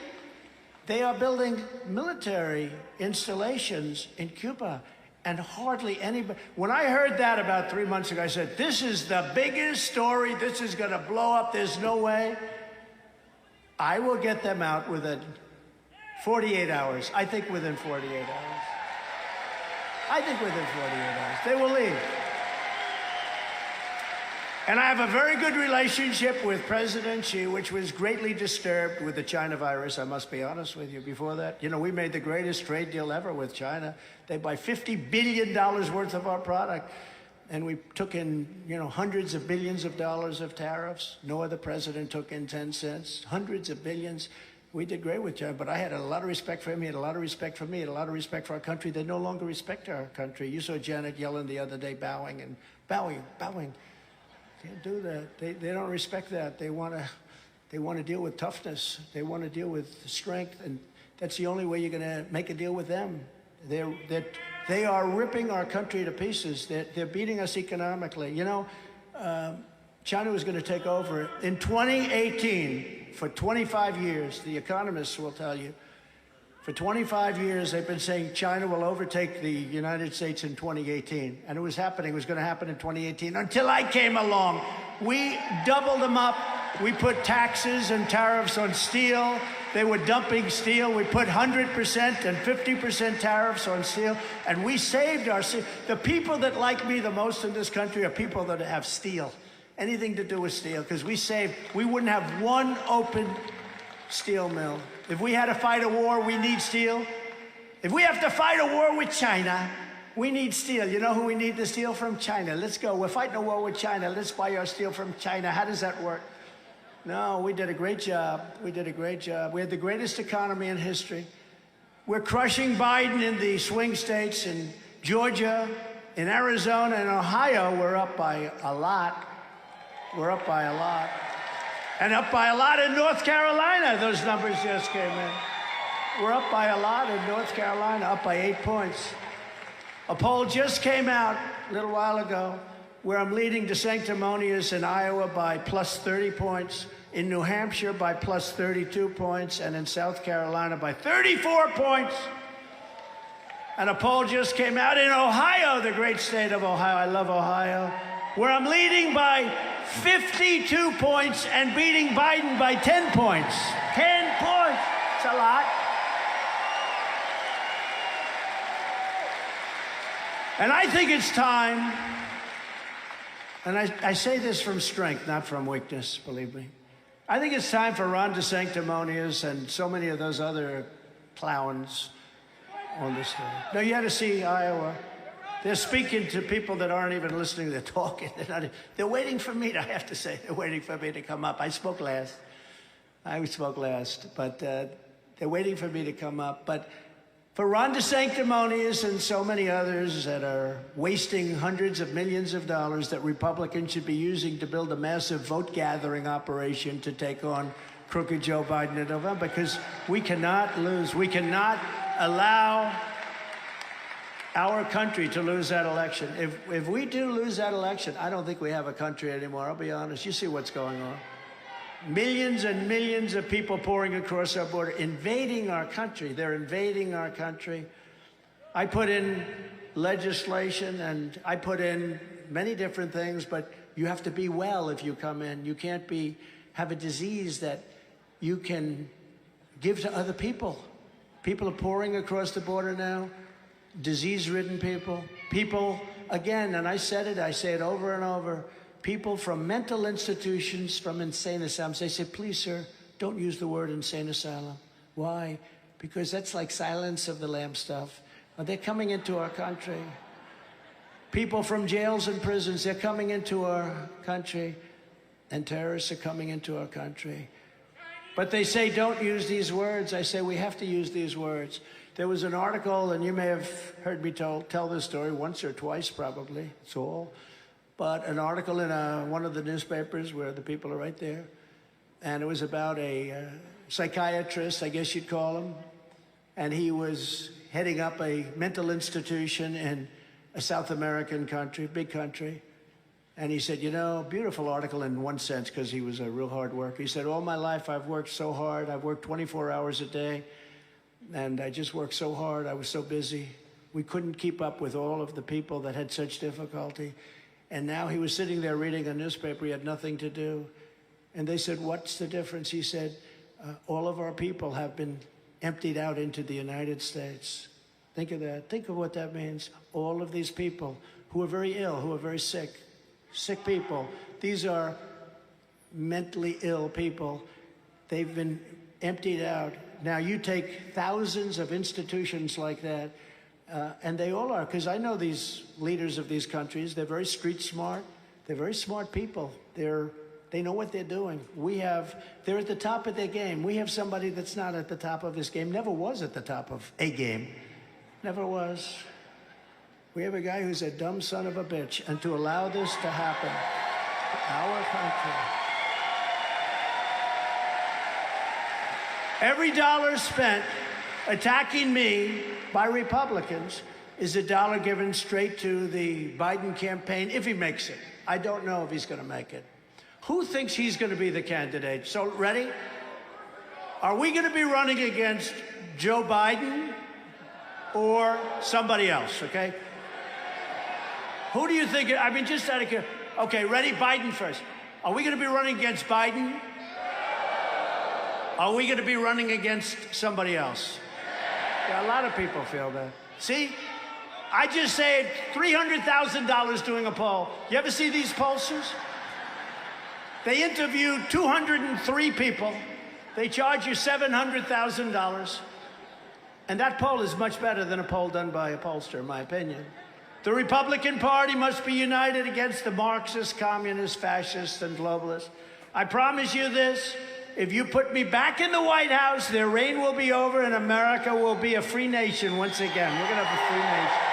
they are building military installations in Cuba? And hardly anybody. When I heard that about 3 months ago, I said, this is the biggest story. This is going to blow up. There's no way. I will get them out within 48 hours. I think within 48 hours. I think within 48 hours. They will leave. And I have a very good relationship with President Xi, which was greatly disturbed with the China virus, I must be honest with you. Before that, you know, we made the greatest trade deal ever with China. They buy $50 billion worth of our product. And we took in, you know, hundreds of billions of dollars of tariffs. No other president took in 10 cents, hundreds of billions. We did great with China, but I had a lot of respect for him. He had a lot of respect for me. He had a lot of respect for our country. They no longer respect our country. You saw Janet Yellen the other day bowing and bowing. Can't do that. They don't respect that. They want to deal with toughness. They want to deal with strength, and that's the only way you're going to make a deal with them. They are ripping our country to pieces. They're beating us economically. You know, China was going to take over in 2018 for 25 years. The economists will tell you. For 25 years, they've been saying China will overtake the United States in 2018. And it was happening. It was going to happen in 2018 until I came along. We doubled them up. We put taxes and tariffs on steel. They were dumping steel. We put 100% and 50% tariffs on steel. And we saved our steel. The people that like me the most in this country are people that have steel. Anything to do with steel. Because we wouldn't have one open steel mill. If we had to fight a war, we need steel. If we have to fight a war with China, we need steel. You know who we need the steel from? China. Let's go. We're fighting a war with China. Let's buy our steel from China. How does that work? No, we did a great job. We did a great job. We had the greatest economy in history. We're crushing Biden in the swing states. In Georgia, in Arizona, and Ohio, we're up by a lot. We're up by a lot. And up by a lot in North Carolina. Those numbers just came in. We're up by a lot in North Carolina, up by 8 points. A poll just came out a little while ago where I'm leading de sanctimonious in Iowa by plus 30 points, in New Hampshire by plus 32 points, and in South Carolina by 34 points. And a poll just came out in Ohio, the great state of Ohio. I love Ohio, where I'm leading by 52 points and beating Biden by 10 points. 10 points. It's a lot. And I think it's time, and I say this from strength, not from weakness, believe me. I think it's time for Ron DeSanctimonious and so many of those other clowns on this stage. Now, you had to see Iowa. They're speaking to people that aren't even listening. They're talking. They're waiting for me, I have to say. They're waiting for me to come up. I spoke last, but they're waiting for me to come up. But for Ron DeSanctimonious and so many others that are wasting hundreds of millions of dollars that Republicans should be using to build a massive vote-gathering operation to take on crooked Joe Biden in November, because we cannot lose. We cannot allow our country to lose that election. If we do lose that election, I don't think we have a country anymore. I'll be honest. You see what's going on. Millions and millions of people pouring across our border, invading our country. They're invading our country. I put in legislation and I put in many different things, but you have to be well if you come in. You can't have a disease that you can give to other people. People are pouring across the border now. Disease-ridden people, again, and I say it over and over, people from mental institutions, from insane asylums, they say, please, sir, don't use the word insane asylum. Why? Because that's like Silence of the Lambs stuff. They're coming into our country. People from jails and prisons, they're coming into our country, and terrorists are coming into our country. But they say, don't use these words. I say, we have to use these words. There was an article, and you may have heard me tell this story once or twice, probably, it's all. But an article in one of the newspapers where the people are right there. And it was about a psychiatrist, I guess you'd call him. And he was heading up a mental institution a South American country, big country. And he said, you know, beautiful article in one sense, because he was a real hard worker. He said, all my life I've worked so hard. I've worked 24 hours a day, and I just worked so hard. I was so busy. We couldn't keep up with all of the people that had such difficulty. And now he was sitting there reading a newspaper. He had nothing to do. And they said, what's the difference? He said, all of our people have been emptied out into the United States. Think of that. Think of what that means. All of these people who are very ill, who are very sick people. These are mentally ill people. They've been emptied out. Now you take thousands of institutions like that, and they all are, because I know these leaders of these countries. They're very street smart. They're very smart people. They know what they're doing. They're at the top of their game. We have somebody that's not at the top of his game, never was at the top of a game, never was. We have a guy who's a dumb son of a bitch, and to allow this to happen to our country. Every dollar spent attacking me by Republicans is a dollar given straight to the Biden campaign, if he makes it. I don't know if he's going to make it. Who thinks he's going to be the candidate? So, ready? Are we going to be running against Joe Biden or somebody else, okay? Who do you think? I mean, just out of curiosity. Okay, ready? Biden first. Are we going to be running against Biden? Are we going to be running against somebody else? Yeah, a lot of people feel that. See? I just saved $300,000 doing a poll. You ever see these pollsters? They interviewed 203 people. They charge you $700,000. And that poll is much better than a poll done by a pollster, in my opinion. The Republican Party must be united against the Marxists, communists, fascists, and globalists. I promise you this, if you put me back in the White House, their reign will be over and America will be a free nation once again. We're going to have a free nation.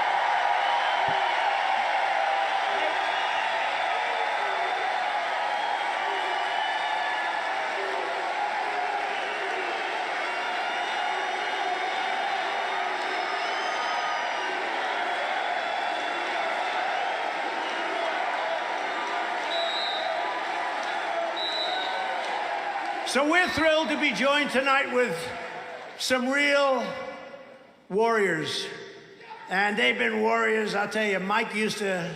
So we're thrilled to be joined tonight with some real warriors. And they've been warriors, I'll tell you. Mike used to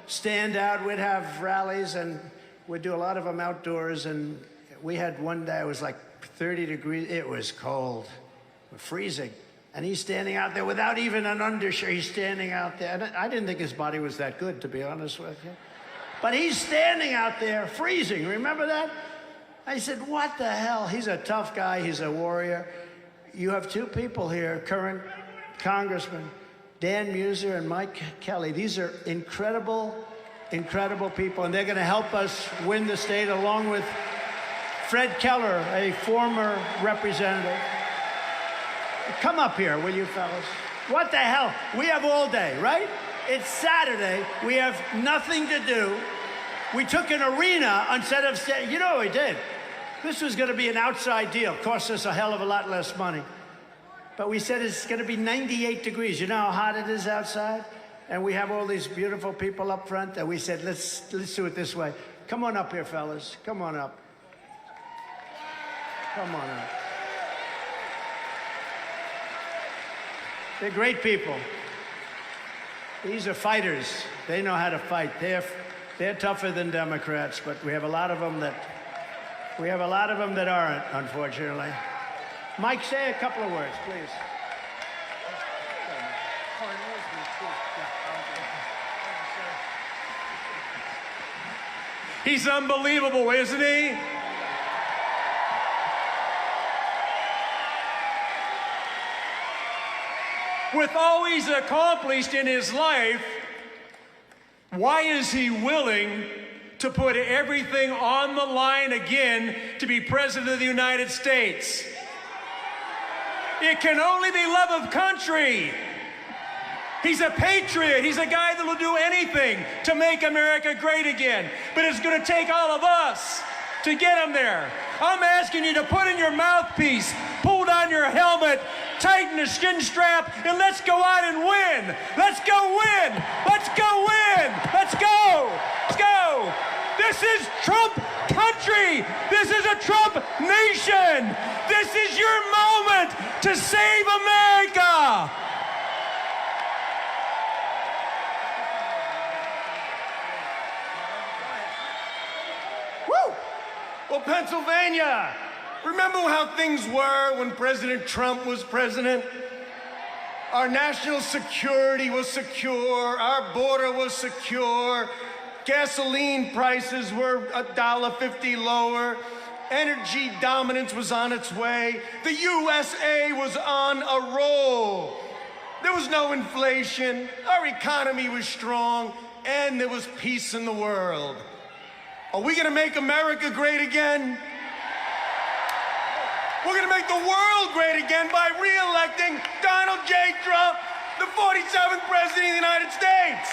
stand out. We'd have rallies, and we'd do a lot of them outdoors. And we had one day, it was like 30 degrees. It was cold, freezing. And he's standing out there without even an undershirt. He's standing out there. And I didn't think his body was that good, to be honest with you. But he's standing out there, freezing. Remember that? I said, what the hell? He's a tough guy. He's a warrior. You have two people here, current congressmen, Dan Muser and Mike Kelly. These are incredible, incredible people, and they're going to help us win the state, along with Fred Keller, a former representative. Come up here, will you fellas? What the hell? We have all day, right? It's Saturday. We have nothing to do. We took an arena instead of, you know what we did? This was going to be an outside deal. Cost us a hell of a lot less money. But we said it's going to be 98 degrees. You know how hot it is outside? And we have all these beautiful people up front. And we said, let's do it this way. Come on up here, fellas. Come on up. Come on up. They're great people. These are fighters. They know how to fight. They're tougher than Democrats, but we have a lot of them that aren't, unfortunately. Mike, say a couple of words, please. He's unbelievable, isn't he? With all he's accomplished in his life, why is he willing to put everything on the line again to be president of the United States? It can only be love of country. He's a patriot. He's a guy that will do anything to make America great again. But it's going to take all of us to get him there. I'm asking you to put in your mouthpiece, pull down your helmet, tighten the skin strap and let's go out and win. Let's go win. Let's go win. Let's go. Let's go. This is Trump country. This is a Trump nation. This is your moment to save America. Woo! Well, Pennsylvania, remember how things were when President Trump was president? Our national security was secure, our border was secure, gasoline prices were $1.50 lower, energy dominance was on its way, the USA was on a roll. There was no inflation, our economy was strong, and there was peace in the world. Are we gonna make America great again? We're gonna make the world great again by re-electing Donald J. Trump, the 47th President of the United States.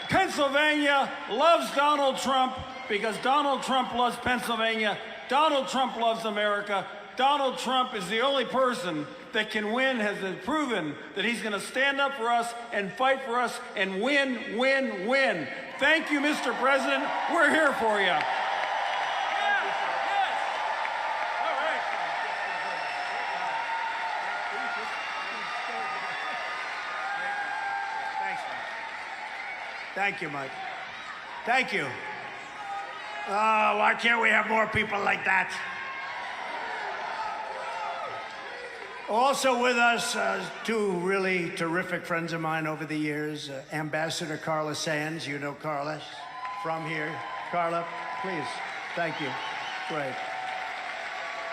Pennsylvania loves Donald Trump because Donald Trump loves Pennsylvania. Donald Trump loves America. Donald Trump is the only person that can win, has proven that he's going to stand up for us and fight for us and win, win, win. Thank you, Mr. President. We're here for you. Thank you, Mike. Thank you. Oh, why can't we have more people like that? Also with us, two really terrific friends of mine over the years, Ambassador Carla Sands. You know Carla from here. Carla, please. Thank you. Great.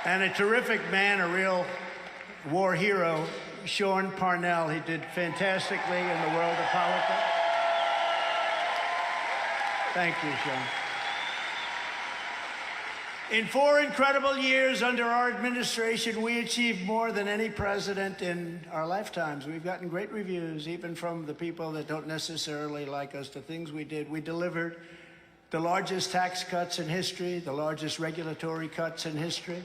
And a terrific man, a real war hero, Sean Parnell. He did fantastically in the world of politics. Thank you, Sean. In 4 incredible years under our administration, we achieved more than any president in our lifetimes. We've gotten great reviews, even from the people that don't necessarily like us. The things we did, we delivered the largest tax cuts in history, the largest regulatory cuts in history,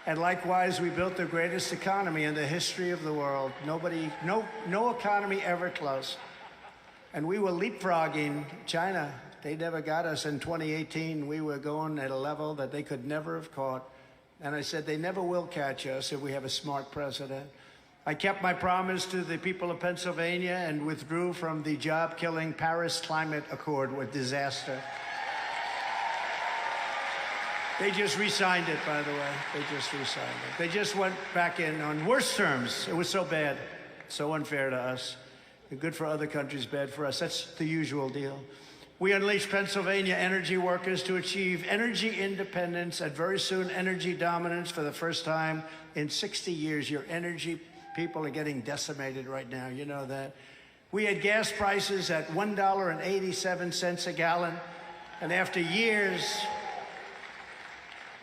and likewise, we built the greatest economy in the history of the world. No economy ever close. And we were leapfrogging China. They never got us in 2018. We were going at a level that they could never have caught. And I said, they never will catch us if we have a smart president. I kept my promise to the people of Pennsylvania and withdrew from the job-killing Paris Climate Accord with disaster. They just re-signed it, by the way. They just re-signed it. They just went back in on worse terms. It was so bad, so unfair to us. Good for other countries, bad for us. That's the usual deal. We unleashed Pennsylvania energy workers to achieve energy independence and very soon energy dominance for the first time in 60 years. Your energy people are getting decimated right now. You know that. We had gas prices at $1.87 a gallon. And after years,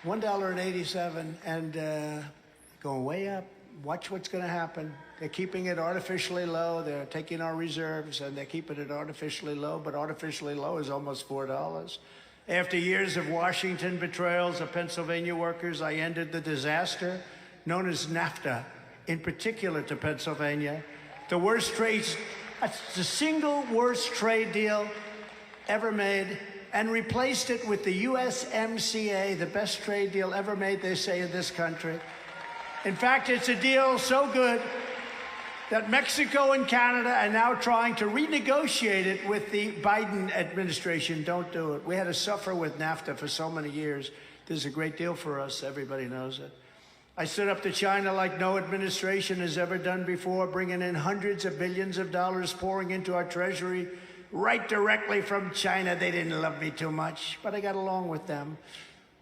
$1.87 and going way up. Watch what's going to happen. They're keeping it artificially low. They're taking our reserves and they're keeping it artificially low, but artificially low is almost $4. After years of Washington betrayals of Pennsylvania workers, I ended the disaster known as NAFTA, in particular to Pennsylvania. The single worst trade deal ever made, and replaced it with the USMCA, the best trade deal ever made, they say, in this country. In fact, it's a deal so good that Mexico and Canada are now trying to renegotiate it with the Biden administration. Don't do it. We had to suffer with NAFTA for so many years. This is a great deal for us. Everybody knows it. I stood up to China like no administration has ever done before, bringing in hundreds of billions of dollars pouring into our treasury right directly from China. They didn't love me too much, but I got along with them.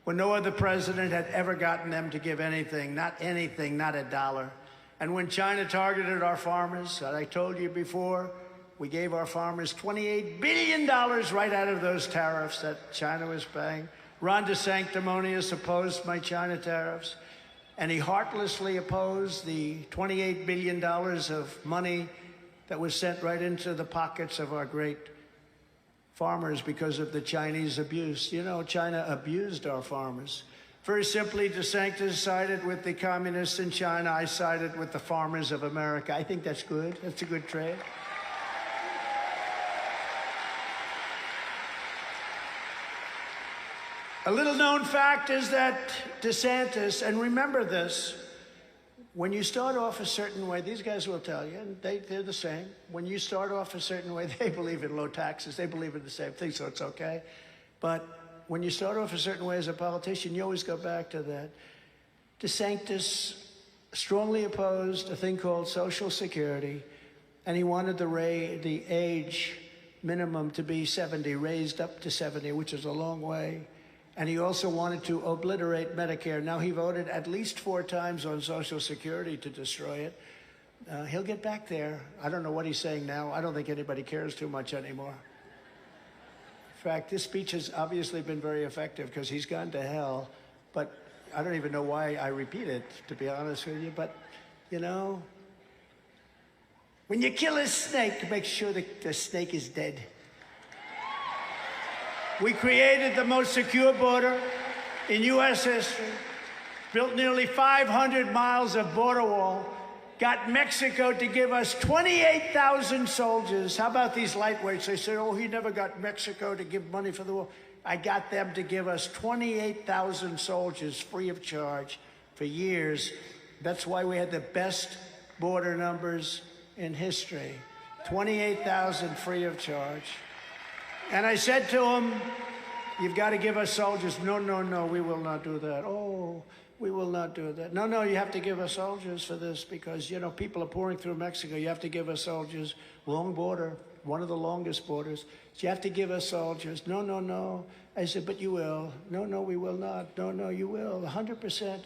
When no other president had ever gotten them to give anything, not a dollar. And when China targeted our farmers, as I told you before, we gave our farmers $28 billion right out of those tariffs that China was paying. Ron DeSanctimonious opposed my China tariffs, and he heartlessly opposed the $28 billion of money that was sent right into the pockets of our great farmers because of the Chinese abuse. You know, China abused our farmers. Very simply, DeSantis sided with the communists in China. I sided with the farmers of America. I think that's good. That's a good trade. A little known fact is that DeSantis, and remember this, when you start off a certain way, these guys will tell you, and they're the same. When you start off a certain way, they believe in low taxes. They believe in the same thing, so it's okay. But when you start off a certain way as a politician, you always go back to that. DeSantis strongly opposed a thing called Social Security, and he wanted the age minimum to be 70, raised up to 70, which is a long way. And he also wanted to obliterate Medicare. Now, he voted at least 4 times on Social Security to destroy it. He'll get back there. I don't know what he's saying now. I don't think anybody cares too much anymore. In fact, this speech has obviously been very effective because he's gone to hell. But I don't even know why I repeat it, to be honest with you. But, you know, when you kill a snake, make sure that the snake is dead. We created the most secure border in U.S. history, built nearly 500 miles of border wall, got Mexico to give us 28,000 soldiers. How about these lightweights? They said, oh, he never got Mexico to give money for the war. I got them to give us 28,000 soldiers free of charge for years. That's why we had the best border numbers in history. 28,000 free of charge. And I said to him, you've got to give us soldiers. No, no, no, we will not do that. Oh, we will not do that. No, no, you have to give us soldiers for this because, you know, people are pouring through Mexico. You have to give us soldiers. Long border, one of the longest borders. So you have to give us soldiers. No, no, no. I said, but you will. No, no, we will not. No, no, you will. 100%.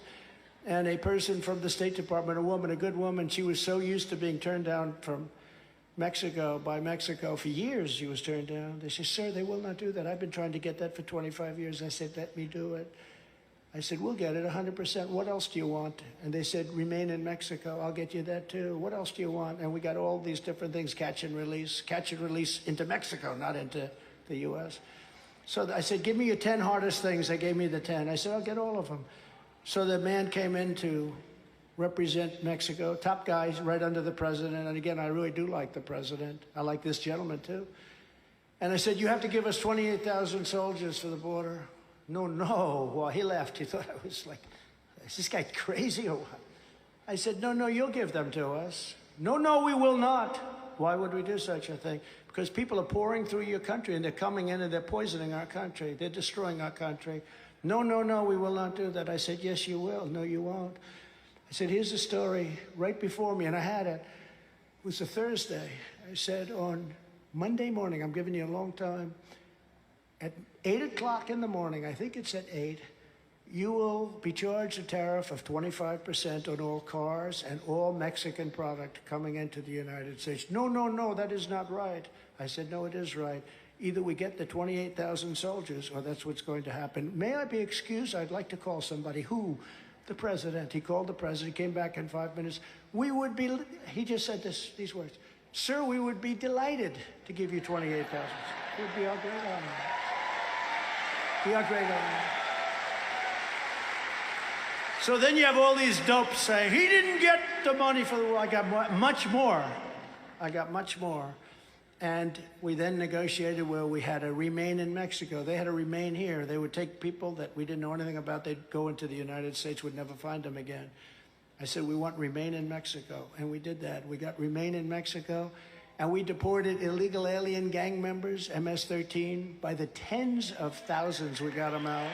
And a person from the State Department, a woman, a good woman, she was so used to being turned down from Mexico, by Mexico, for years she was turned down. They said, sir, they will not do that. I've been trying to get that for 25 years. I said, let me do it. I said, we'll get it 100%. What else do you want? And they said, remain in Mexico. I'll get you that too. What else do you want? And we got all these different things, catch and release into Mexico, not into the U.S. So I said, give me your 10 hardest things. They gave me the 10. I said, I'll get all of them. So the man came in to represent Mexico, top guys right under the president. And again, I really do like the president. I like this gentleman too. And I said, you have to give us 28,000 soldiers for the border. No, no. Well, he laughed. He thought I was like, is this guy crazy or what? I said, no, no, you'll give them to us. No, no, we will not. Why would we do such a thing? Because people are pouring through your country and they're coming in and they're poisoning our country. They're destroying our country. No, no, no, we will not do that. I said, yes, you will. No, you won't. I said, here's a story right before me, and I had it. It was a Thursday. I said, on Monday morning, I'm giving you a long time, at 8 o'clock in the morning, I think it's at 8, you will be charged a tariff of 25% on all cars and all Mexican product coming into the United States. No, no, no, that is not right. I said, no, it is right. Either we get the 28,000 soldiers, or that's what's going to happen. May I be excused? I'd like to call somebody. Who? The president. He called the president, came back in 5 minutes. We would be, he just said these words, sir, we would be delighted to give you 28,000. It would be our great honor. Be our great honor. So then you have all these dopes saying, he didn't get the money for the war. I got much more. I got much more. And we then negotiated where we had to remain in Mexico. They had to remain here. They would take people that we didn't know anything about. They'd go into the United States, would never find them again. I said, we want remain in Mexico. And we did that. We got remain in Mexico. And we deported illegal alien gang members, MS-13, by the tens of thousands. We got them out.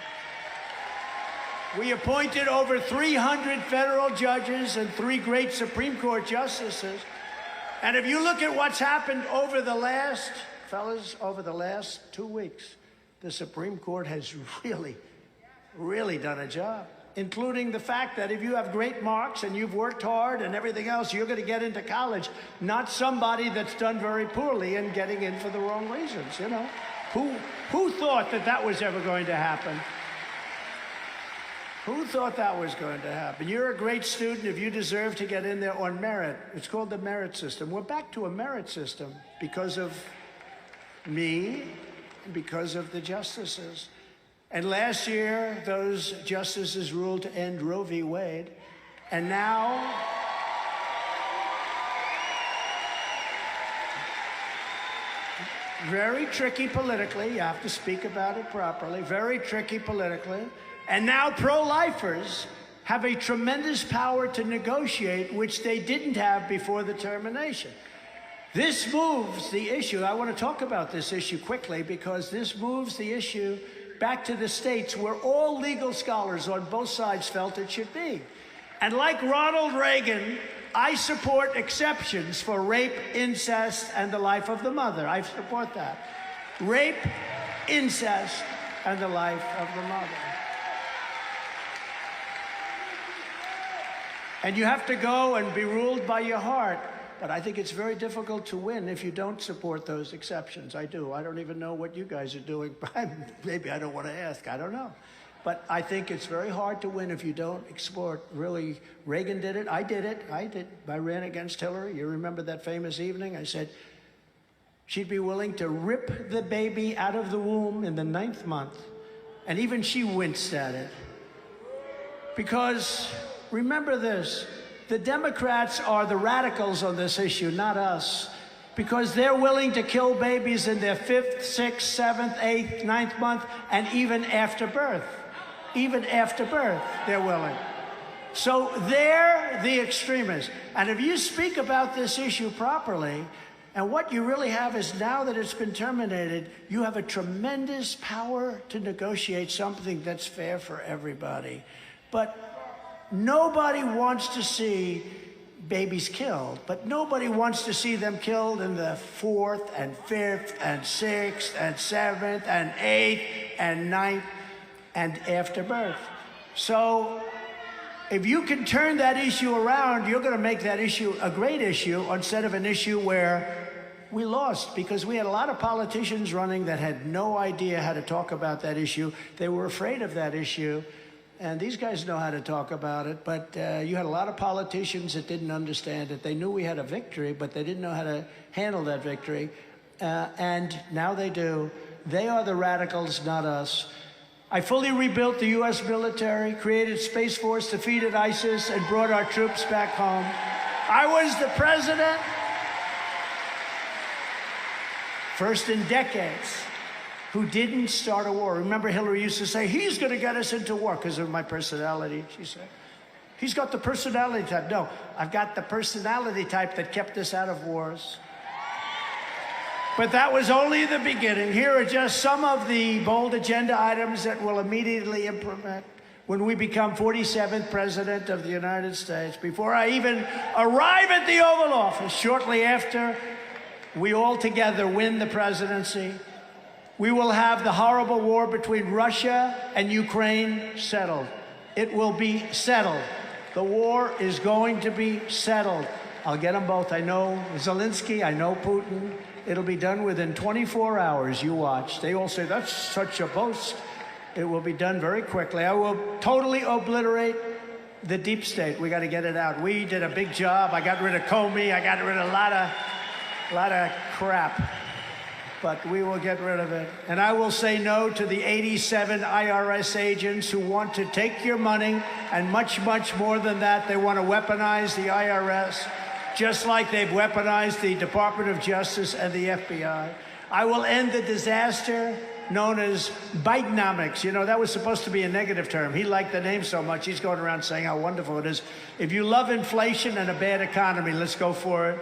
We appointed over 300 federal judges and 3 great Supreme Court justices. And if you look at what's happened over the last, fellas, over the last 2 weeks, the Supreme Court has really, really done a job, including the fact that if you have great marks and you've worked hard and everything else, you're going to get into college, not somebody that's done very poorly and getting in for the wrong reasons, you know. Who thought that that was ever going to happen? Who thought that was going to happen? You're a great student if you deserve to get in there on merit. It's called the merit system. We're back to a merit system because of me because of the justices. And last year, those justices ruled to end Roe v. Wade. And now, very tricky politically, you have to speak about it properly, very tricky politically. And now pro-lifers have a tremendous power to negotiate, which they didn't have before the termination. This moves the issue. I want to talk about this issue quickly because this moves the issue back to the states where all legal scholars on both sides felt it should be. And like Ronald Reagan, I support exceptions for rape, incest, and the life of the mother. I support that. Rape, incest, and the life of the mother. And you have to go and be ruled by your heart. But I think it's very difficult to win if you don't support those exceptions. I do. I don't even know what you guys are doing. Maybe I don't want to ask. I don't know. But I think it's very hard to win if you don't support. Really, Reagan did it. I did it. I ran against Hillary. You remember that famous evening? I said she'd be willing to rip the baby out of the womb in the 9th month. And even she winced at it. Because remember this. The Democrats are the radicals on this issue, not us, because they're willing to kill babies in their 5th, 6th, 7th, 8th, 9th month, and even after birth. Even after birth, they're willing. So they're the extremists. And if you speak about this issue properly, and what you really have is now that it's been terminated, you have a tremendous power to negotiate something that's fair for everybody. But nobody wants to see babies killed, but nobody wants to see them killed in the 4th and 5th and 6th and 7th and 8th and 9th and after birth. So if you can turn that issue around, you're going to make that issue a great issue instead of an issue where we lost, because we had a lot of politicians running that had no idea how to talk about that issue. They were afraid of that issue. And these guys know how to talk about it, but you had a lot of politicians that didn't understand it. They knew we had a victory, but they didn't know how to handle that victory. And now they do. They are the radicals, not us. I fully rebuilt the U.S. military, created Space Force, defeated ISIS, and brought our troops back home. I was the president, first in decades, who didn't start a war. Remember, Hillary used to say, he's going to get us into war because of my personality, she said. He's got the personality type. No, I've got the personality type that kept us out of wars. But that was only the beginning. Here are just some of the bold agenda items that we'll immediately implement when we become 47th President of the United States. Before I even arrive at the Oval Office, shortly after we all together win the presidency, we will have the horrible war between Russia and Ukraine settled. It will be settled. The war is going to be settled. I'll get them both. I know Zelensky, I know Putin. It'll be done within 24 hours, you watch. They all say, that's such a boast. It will be done very quickly. I will totally obliterate the deep state. We got to get it out. We did a big job. I got rid of Comey. I got rid of a lot of crap. But we will get rid of it. And I will say no to the 87 IRS agents who want to take your money, and much, much more than that. They want to weaponize the IRS, just like they've weaponized the Department of Justice and the FBI. I will end the disaster known as Bidenomics. You know, that was supposed to be a negative term. He liked the name so much, he's going around saying how wonderful it is. If you love inflation and a bad economy, let's go for it.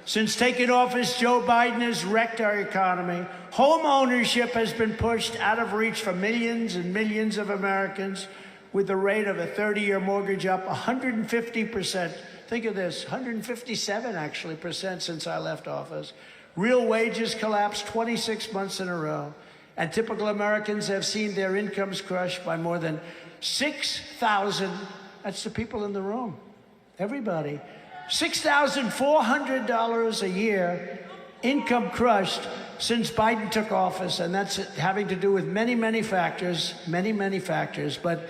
Since taking office, Joe Biden has wrecked our economy. Home ownership has been pushed out of reach for millions and millions of Americans, with the rate of a 30-year mortgage up 150%. Think of this, 157 actually % since I left office. Real wages collapsed 26 months in a row. And typical Americans have seen their incomes crushed by more than 6,000, that's the people in the room, everybody, $6,400 a year, income crushed since Biden took office. And that's having to do with many, many factors, many factors. But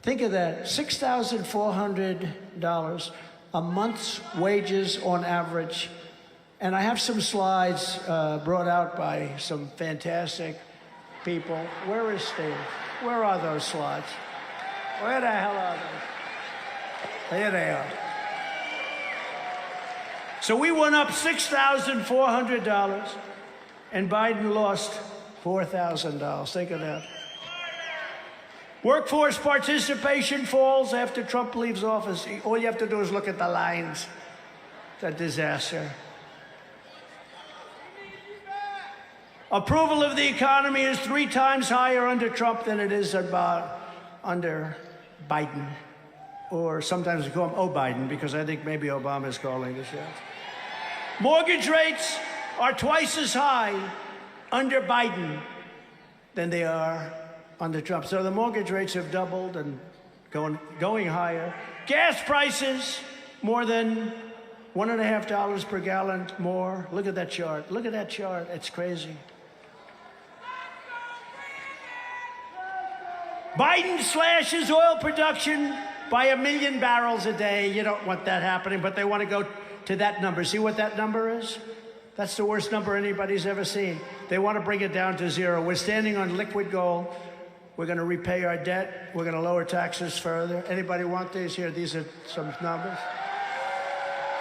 think of that, $6,400 a month's wages on average. And I have some slides brought out by some fantastic people. Where is Steve? Where are those slides? Where the hell are they? There they are. So we went up $6,400, and Biden lost $4,000. Think of that. Workforce participation falls after Trump leaves office. All you have to do is look at the lines. It's a disaster. Approval of the economy is 3 times higher under Trump than it is under Biden. Or sometimes we call him Biden, because I think maybe Obama's calling the shots. Mortgage rates are twice as high under Biden than they are under Trump. So the mortgage rates have doubled and going higher. Gas prices more than $1.50 per gallon more. Look at that chart. Look at that chart. It's crazy. Biden slashes oil production by 1 million barrels a day. You don't want that happening, but they want to go to that number. See what that number is? That's the worst number anybody's ever seen. They want to bring it down to 0. We're standing on liquid gold. We're going to repay our debt. We're going to lower taxes further. Anybody want these here? These are some numbers.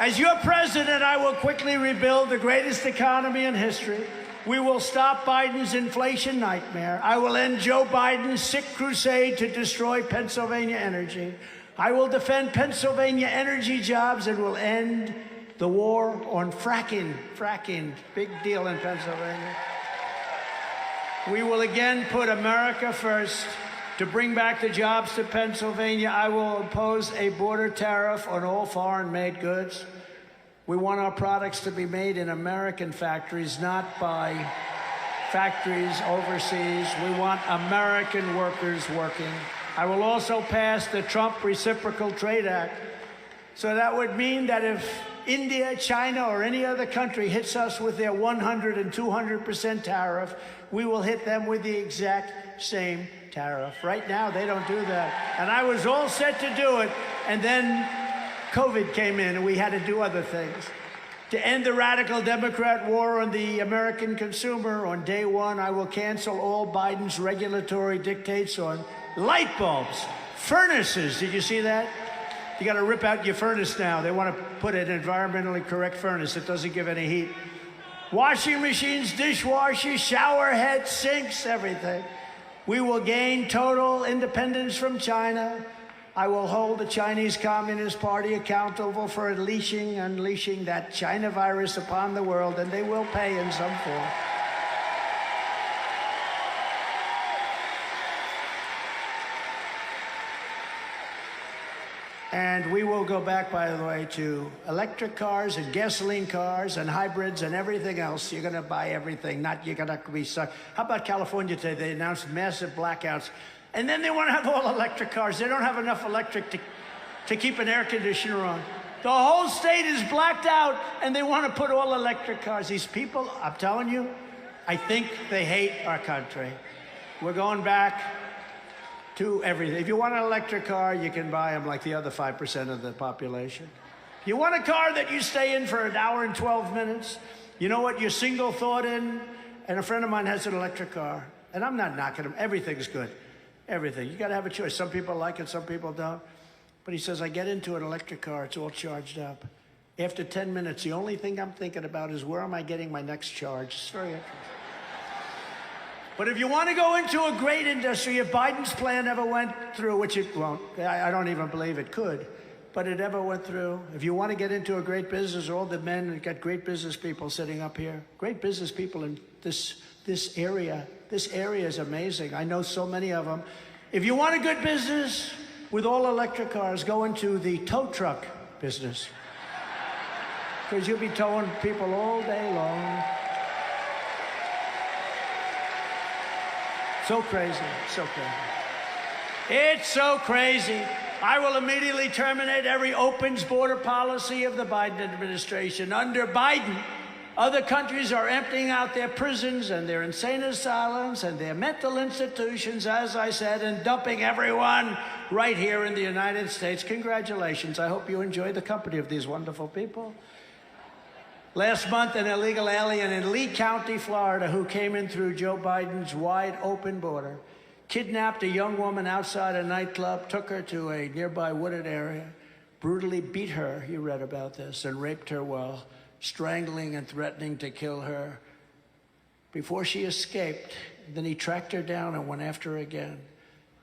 As your president, I will quickly rebuild the greatest economy in history. We will stop Biden's inflation nightmare. I will end Joe Biden's sick crusade to destroy Pennsylvania energy. I will defend Pennsylvania energy jobs and will end the war on fracking. Fracking, big deal in Pennsylvania. We will again put America first. To bring back the jobs to Pennsylvania, I will impose a border tariff on all foreign-made goods. We want our products to be made in American factories, not by factories overseas. We want American workers working. I will also pass the Trump Reciprocal Trade Act. So that would mean that if India, China, or any other country hits us with their 100 and 200% tariff, we will hit them with the exact same tariff. Right now, they don't do that. And I was all set to do it, and then COVID came in, and we had to do other things. To end the radical Democrat war on the American consumer, on day one, I will cancel all Biden's regulatory dictates on light bulbs, furnaces. Did you see that? You got to rip out your furnace now. They want to put an environmentally correct furnace that doesn't give any heat. Washing machines, dishwashers, shower heads, sinks, everything. We will gain total independence from China. I will hold the Chinese Communist Party accountable for unleashing that China virus upon the world, and they will pay in some form. And we will go back, by the way, to electric cars and gasoline cars and hybrids and everything else. You're going to buy everything, not you're going to be stuck. How about California today? They announced massive blackouts. And then they want to have all electric cars. They don't have enough electric to keep an air conditioner on. The whole state is blacked out, and they want to put all electric cars. These people, I'm telling you, I think they hate our country. We're going back to everything. If you want an electric car, you can buy them like the other 5% of the population. You want a car that you stay in for 1 hour and 12 minutes? You know what? You're single thought in, and a friend of mine has an electric car, and I'm not knocking him. Everything's good. Everything. You got to have a choice. Some people like it, some people don't. But he says, I get into an electric car, it's all charged up. After 10 minutes, the only thing I'm thinking about is where am I getting my next charge? It's very interesting. But if you want to go into a great industry, if Biden's plan ever went through, which it won't, I don't even believe it could, but it ever went through, if you want to get into a great business, all the men, we've got great business people sitting up here, great business people in this area. This area is amazing. I know so many of them. If you want a good business with all electric cars, go into the tow truck business. Because you'll be towing people all day long. So crazy, so crazy. It's so crazy. I will immediately terminate every opens border policy of the Biden administration. Under Biden, other countries are emptying out their prisons and their insane asylums and their mental institutions, as I said, and dumping everyone right here in the United States. Congratulations. I hope you enjoy the company of these wonderful people. Last month, an illegal alien in Lee County, Florida, who came in through Joe Biden's wide open border, kidnapped a young woman outside a nightclub, took her to a nearby wooded area, brutally beat her, you read about this, and raped her while strangling and threatening to kill her. Before she escaped, then he tracked her down and went after her again.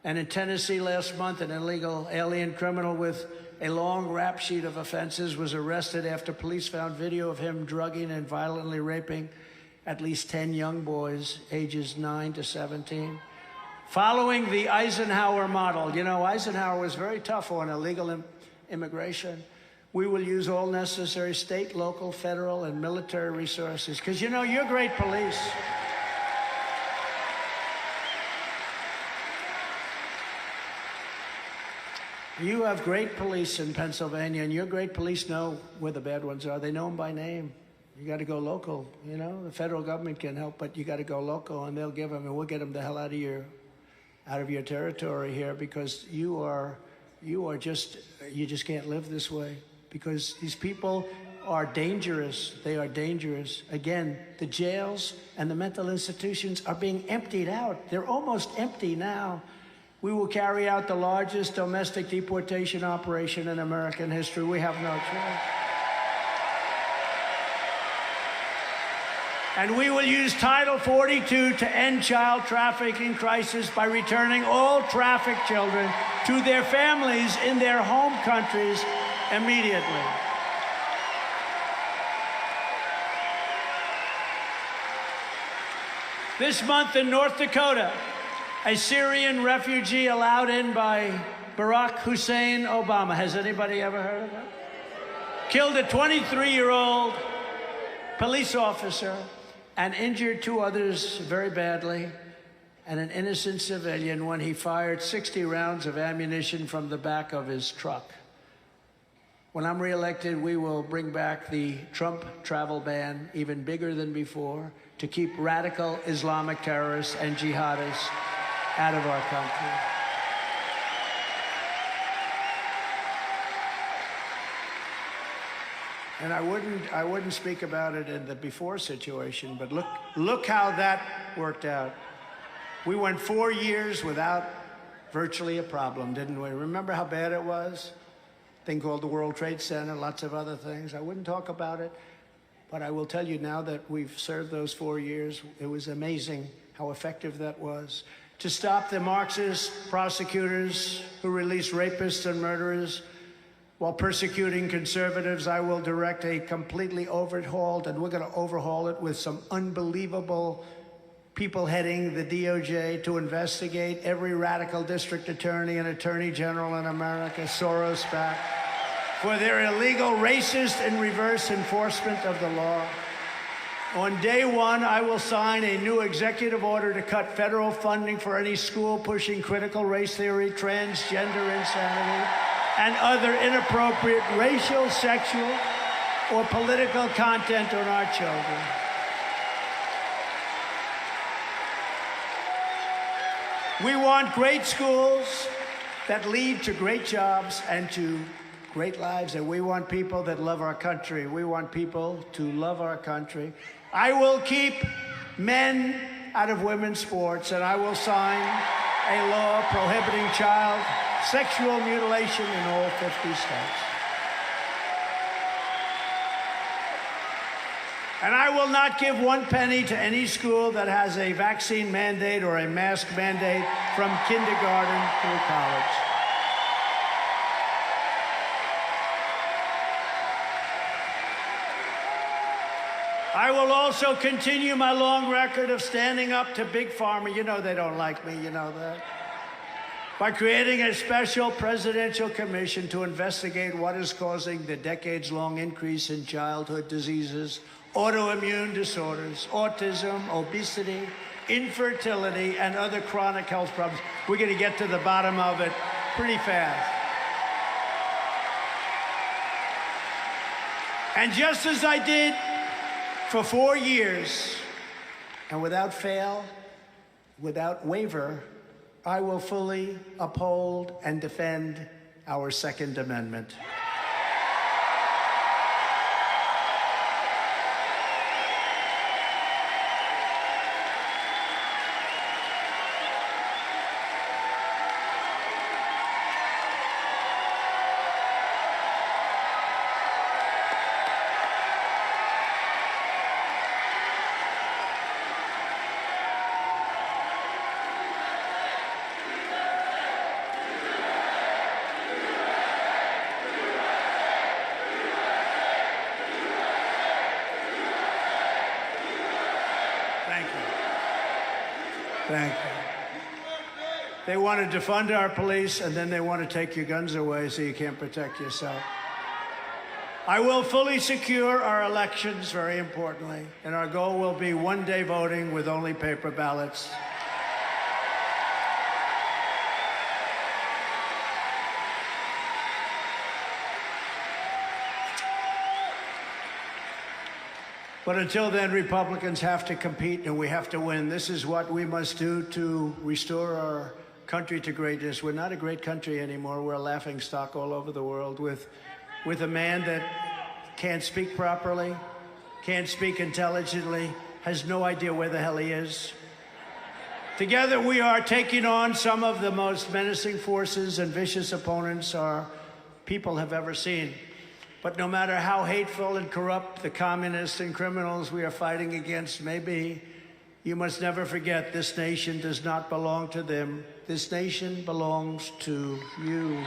And in Tennessee last month, an illegal alien criminal with a long rap sheet of offenses was arrested after police found video of him drugging and violently raping at least 10 young boys, ages 9 to 17. Following the Eisenhower model, you know, Eisenhower was very tough on illegal immigration. We will use all necessary state, local, federal, and military resources, because, you know, you're great police. You have great police in Pennsylvania, and your great police know where the bad ones are. They know them by name. You got to go local, you know? The federal government can help, but you got to go local, and they'll give them, and we'll get them the hell out of your territory here, because you just can't live this way, because these people are dangerous. They are dangerous. Again, the jails and the mental institutions are being emptied out. They're almost empty now. We will carry out the largest domestic deportation operation in American history. We have no choice. And we will use Title 42 to end child trafficking crisis by returning all trafficked children to their families in their home countries immediately. This month in North Dakota, a Syrian refugee allowed in by Barack Hussein Obama. Has anybody ever heard of that? Killed a 23-year-old police officer and injured 2 others very badly, and an innocent civilian when he fired 60 rounds of ammunition from the back of his truck. When I'm reelected, we will bring back the Trump travel ban, even bigger than before, to keep radical Islamic terrorists and jihadists out of our country. And I wouldn't speak about it in the before situation, but look how that worked out. We went 4 years without virtually a problem, didn't we? Remember how bad it was? Thing called the World Trade Center, lots of other things. I wouldn't talk about it, but I will tell you now that we've served those 4 years, it was amazing how effective that was. To stop the Marxist prosecutors who release rapists and murderers while persecuting conservatives, I will direct a completely overhauled, and we're going to overhaul it with some unbelievable people heading the DOJ to investigate every radical district attorney and attorney general in America, Soros back, for their illegal, racist, and reverse enforcement of the law. On day one, I will sign a new executive order to cut federal funding for any school pushing critical race theory, transgender insanity, and other inappropriate racial, sexual, or political content on our children. We want great schools that lead to great jobs and to great lives, and we want people that love our country. We want people to love our country. I will keep men out of women's sports, and I will sign a law prohibiting child sexual mutilation in all 50 states. And I will not give 1 penny to any school that has a vaccine mandate or a mask mandate from kindergarten through college. I will also continue my long record of standing up to Big Pharma. You know they don't like me, you know that. By creating a special presidential commission to investigate what is causing the decades-long increase in childhood diseases, autoimmune disorders, autism, obesity, infertility, and other chronic health problems. We're going to get to the bottom of it pretty fast. And just as I did for 4 years, and without fail, without waver, I will fully uphold and defend our Second Amendment. Thank you. They want to defund our police, and then they want to take your guns away so you can't protect yourself. I will fully secure our elections, very importantly, and our goal will be one-day voting with only paper ballots. But until then, Republicans have to compete and we have to win. This is what we must do to restore our country to greatness. We're not a great country anymore. We're a laughingstock all over the world with a man that can't speak properly, can't speak intelligently, has no idea where the hell he is. Together, we are taking on some of the most menacing forces and vicious opponents our people have ever seen. But no matter how hateful and corrupt the communists and criminals we are fighting against may be, you must never forget this nation does not belong to them. This nation belongs to you.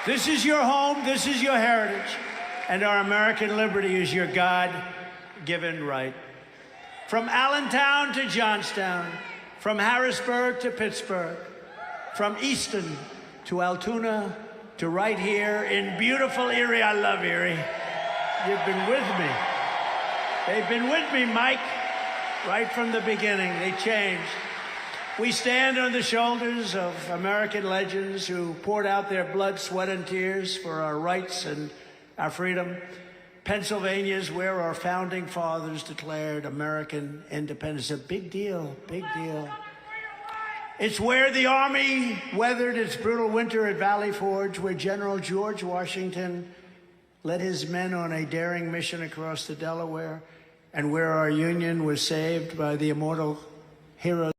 This is your home, this is your heritage, and our American liberty is your God-given right. From Allentown to Johnstown, from Harrisburg to Pittsburgh, from Easton to Altoona to right here in beautiful Erie. I love Erie. You've been with me. They've been with me, Mike, right from the beginning. They changed. We stand on the shoulders of American legends who poured out their blood, sweat, and tears for our rights and our freedom. Pennsylvania is where our founding fathers declared American independence. A big deal, big deal. It's where the Army weathered its brutal winter at Valley Forge, where General George Washington led his men on a daring mission across the Delaware, and where our Union was saved by the immortal heroes